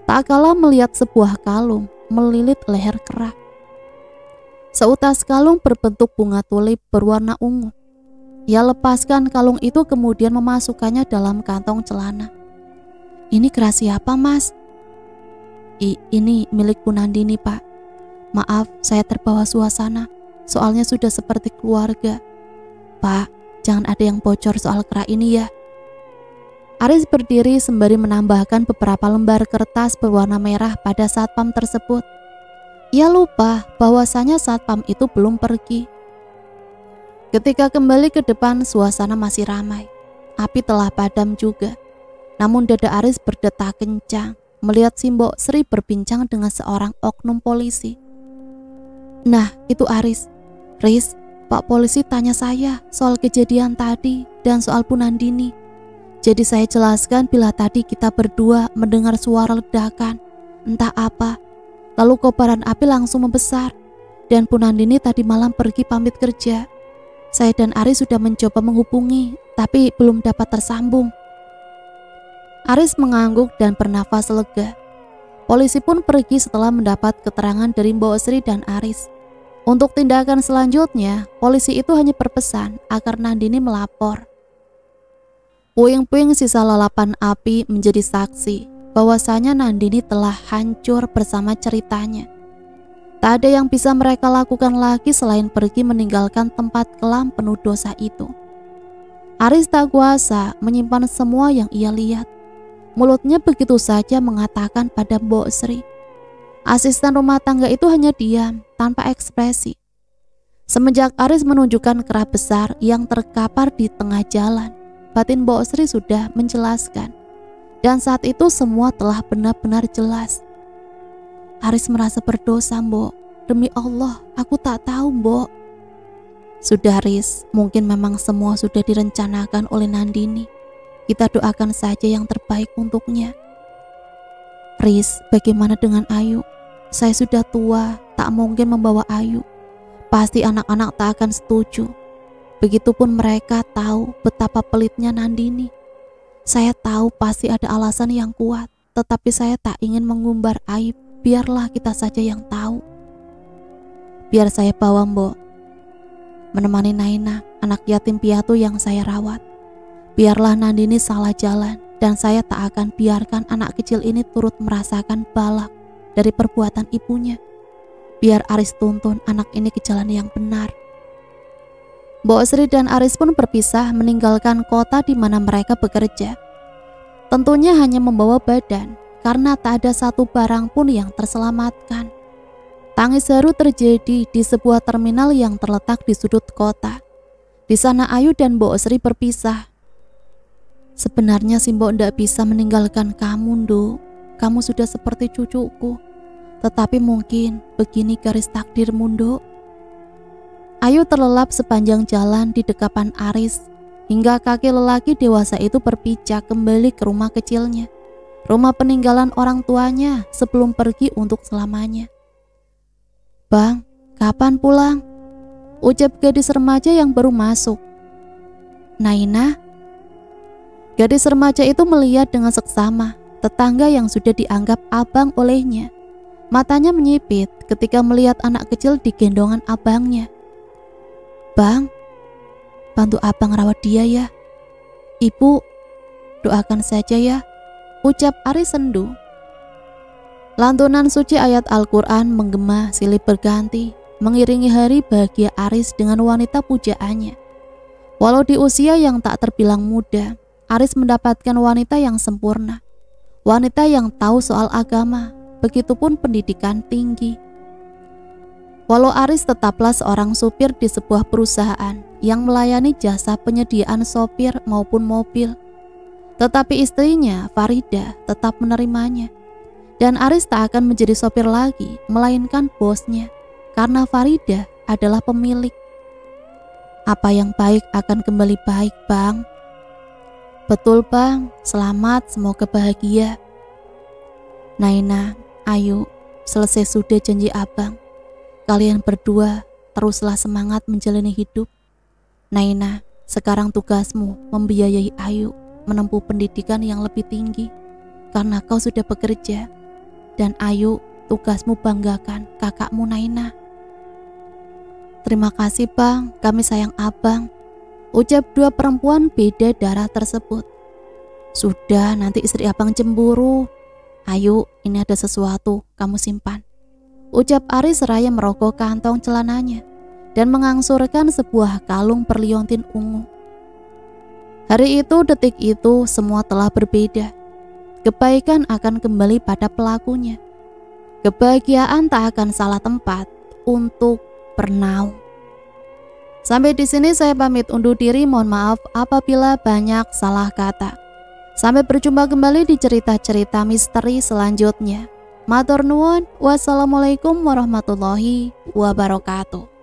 Tak kalah melihat sebuah kalung melilit leher kera. Seutas kalung berbentuk bunga tulip berwarna ungu. Ia lepaskan kalung itu kemudian memasukkannya dalam kantong celana. Ini kera siapa, Mas? Ini milik Bu Nandini, Pak. Maaf, saya terbawa suasana. Soalnya sudah seperti keluarga. Pak, jangan ada yang bocor soal kera ini ya. Aris berdiri sembari menambahkan beberapa lembar kertas berwarna merah pada satpam tersebut. Ia lupa bahwasanya satpam itu belum pergi. Ketika kembali ke depan, suasana masih ramai. Api telah padam juga. Namun dada Aris berdetak kencang melihat si Mbok Sri berbincang dengan seorang oknum polisi. Nah, itu Aris. Riz, Pak polisi tanya saya soal kejadian tadi dan soal Bu Nandini. Jadi saya jelaskan bila tadi kita berdua mendengar suara ledakan, entah apa. Lalu kobaran api langsung membesar dan Bu Nandini tadi malam pergi pamit kerja. Saya dan Aris sudah mencoba menghubungi, tapi belum dapat tersambung. Aris mengangguk dan bernafas lega. Polisi pun pergi setelah mendapat keterangan dari Mbok Sri dan Aris. Untuk tindakan selanjutnya, polisi itu hanya berpesan agar Nandini melapor. Puing-puing sisa lalapan api menjadi saksi bahwasanya Nandini telah hancur bersama ceritanya. Tak ada yang bisa mereka lakukan lagi selain pergi meninggalkan tempat kelam penuh dosa itu. Aris tak kuasa menyimpan semua yang ia lihat. Mulutnya begitu saja mengatakan pada Mbok Sri. Asisten rumah tangga itu hanya diam, tanpa ekspresi. Semenjak Aris menunjukkan kerah besar yang terkapar di tengah jalan, batin Mbok Sri sudah menjelaskan. Dan saat itu semua telah benar-benar jelas. Aris merasa berdosa, Mbok. Demi Allah, aku tak tahu, Mbok. Sudah, Aris, mungkin memang semua sudah direncanakan oleh Nandini. Kita doakan saja yang terbaik untuknya. Riz, bagaimana dengan Ayu? Saya sudah tua, tak mungkin membawa Ayu. Pasti anak-anak tak akan setuju. Begitupun mereka tahu betapa pelitnya Nandini. Saya tahu pasti ada alasan yang kuat, tetapi saya tak ingin mengumbar aib. Biarlah kita saja yang tahu. Biar saya bawa, Mbok. Menemani Naina, anak yatim piatu yang saya rawat. Biarlah Nandini salah jalan dan saya tak akan biarkan anak kecil ini turut merasakan balak dari perbuatan ibunya. Biar Aris tuntun anak ini ke jalan yang benar. Mbok Sri dan Aris pun berpisah meninggalkan kota di mana mereka bekerja. Tentunya hanya membawa badan karena tak ada satu barang pun yang terselamatkan. Tangis haru terjadi di sebuah terminal yang terletak di sudut kota. Di sana Ayu dan Mbok Sri berpisah. Sebenarnya si Mbok ndak bisa meninggalkan kamu, Nduk. Kamu sudah seperti cucuku. Tetapi mungkin begini garis takdirmu, Nduk. Ayu terlelap sepanjang jalan di dekapan Aris, hingga kaki lelaki dewasa itu berpijak kembali ke rumah kecilnya. Rumah peninggalan orang tuanya sebelum pergi untuk selamanya. Bang, kapan pulang? Ucap gadis remaja yang baru masuk. Naina. Gadis remaja itu melihat dengan seksama tetangga yang sudah dianggap abang olehnya. Matanya menyipit ketika melihat anak kecil digendongan abangnya. Bang, bantu abang rawat dia ya. Ibu, doakan saja ya, ucap Aris sendu. Lantunan suci ayat Al-Quran menggema silih berganti, mengiringi hari bahagia Aris dengan wanita pujaannya. Walau di usia yang tak terbilang muda, Aris mendapatkan wanita yang sempurna, wanita yang tahu soal agama, begitupun pendidikan tinggi. Walau Aris tetaplah seorang supir di sebuah perusahaan yang melayani jasa penyediaan sopir maupun mobil, tetapi istrinya, Farida, tetap menerimanya. Dan Aris tak akan menjadi sopir lagi, melainkan bosnya, karena Farida adalah pemilik. Apa yang baik akan kembali baik, Bang. Betul, Bang. Selamat, semoga bahagia. Naina, Ayu, selesai sudah janji abang. Kalian berdua teruslah semangat menjalani hidup. Naina, sekarang tugasmu membiayai Ayu menempuh pendidikan yang lebih tinggi, karena kau sudah bekerja. Dan Ayu, tugasmu banggakan kakakmu Naina. Terima kasih, Bang, kami sayang abang, ucap dua perempuan beda darah tersebut. Sudah, nanti istri abang cemburu. Ayu, ini ada sesuatu, kamu simpan, ucap Aris seraya merogoh kantong celananya dan mengangsurkan sebuah kalung perliontin ungu. Hari itu, detik itu, semua telah berbeda. Kebaikan akan kembali pada pelakunya. Kebahagiaan tak akan salah tempat untuk bernaung. Sampai di sini saya pamit undur diri. Mohon maaf apabila banyak salah kata. Sampai berjumpa kembali di cerita-cerita misteri selanjutnya. Matur nuwun, wassalamualaikum warahmatullahi wabarakatuh.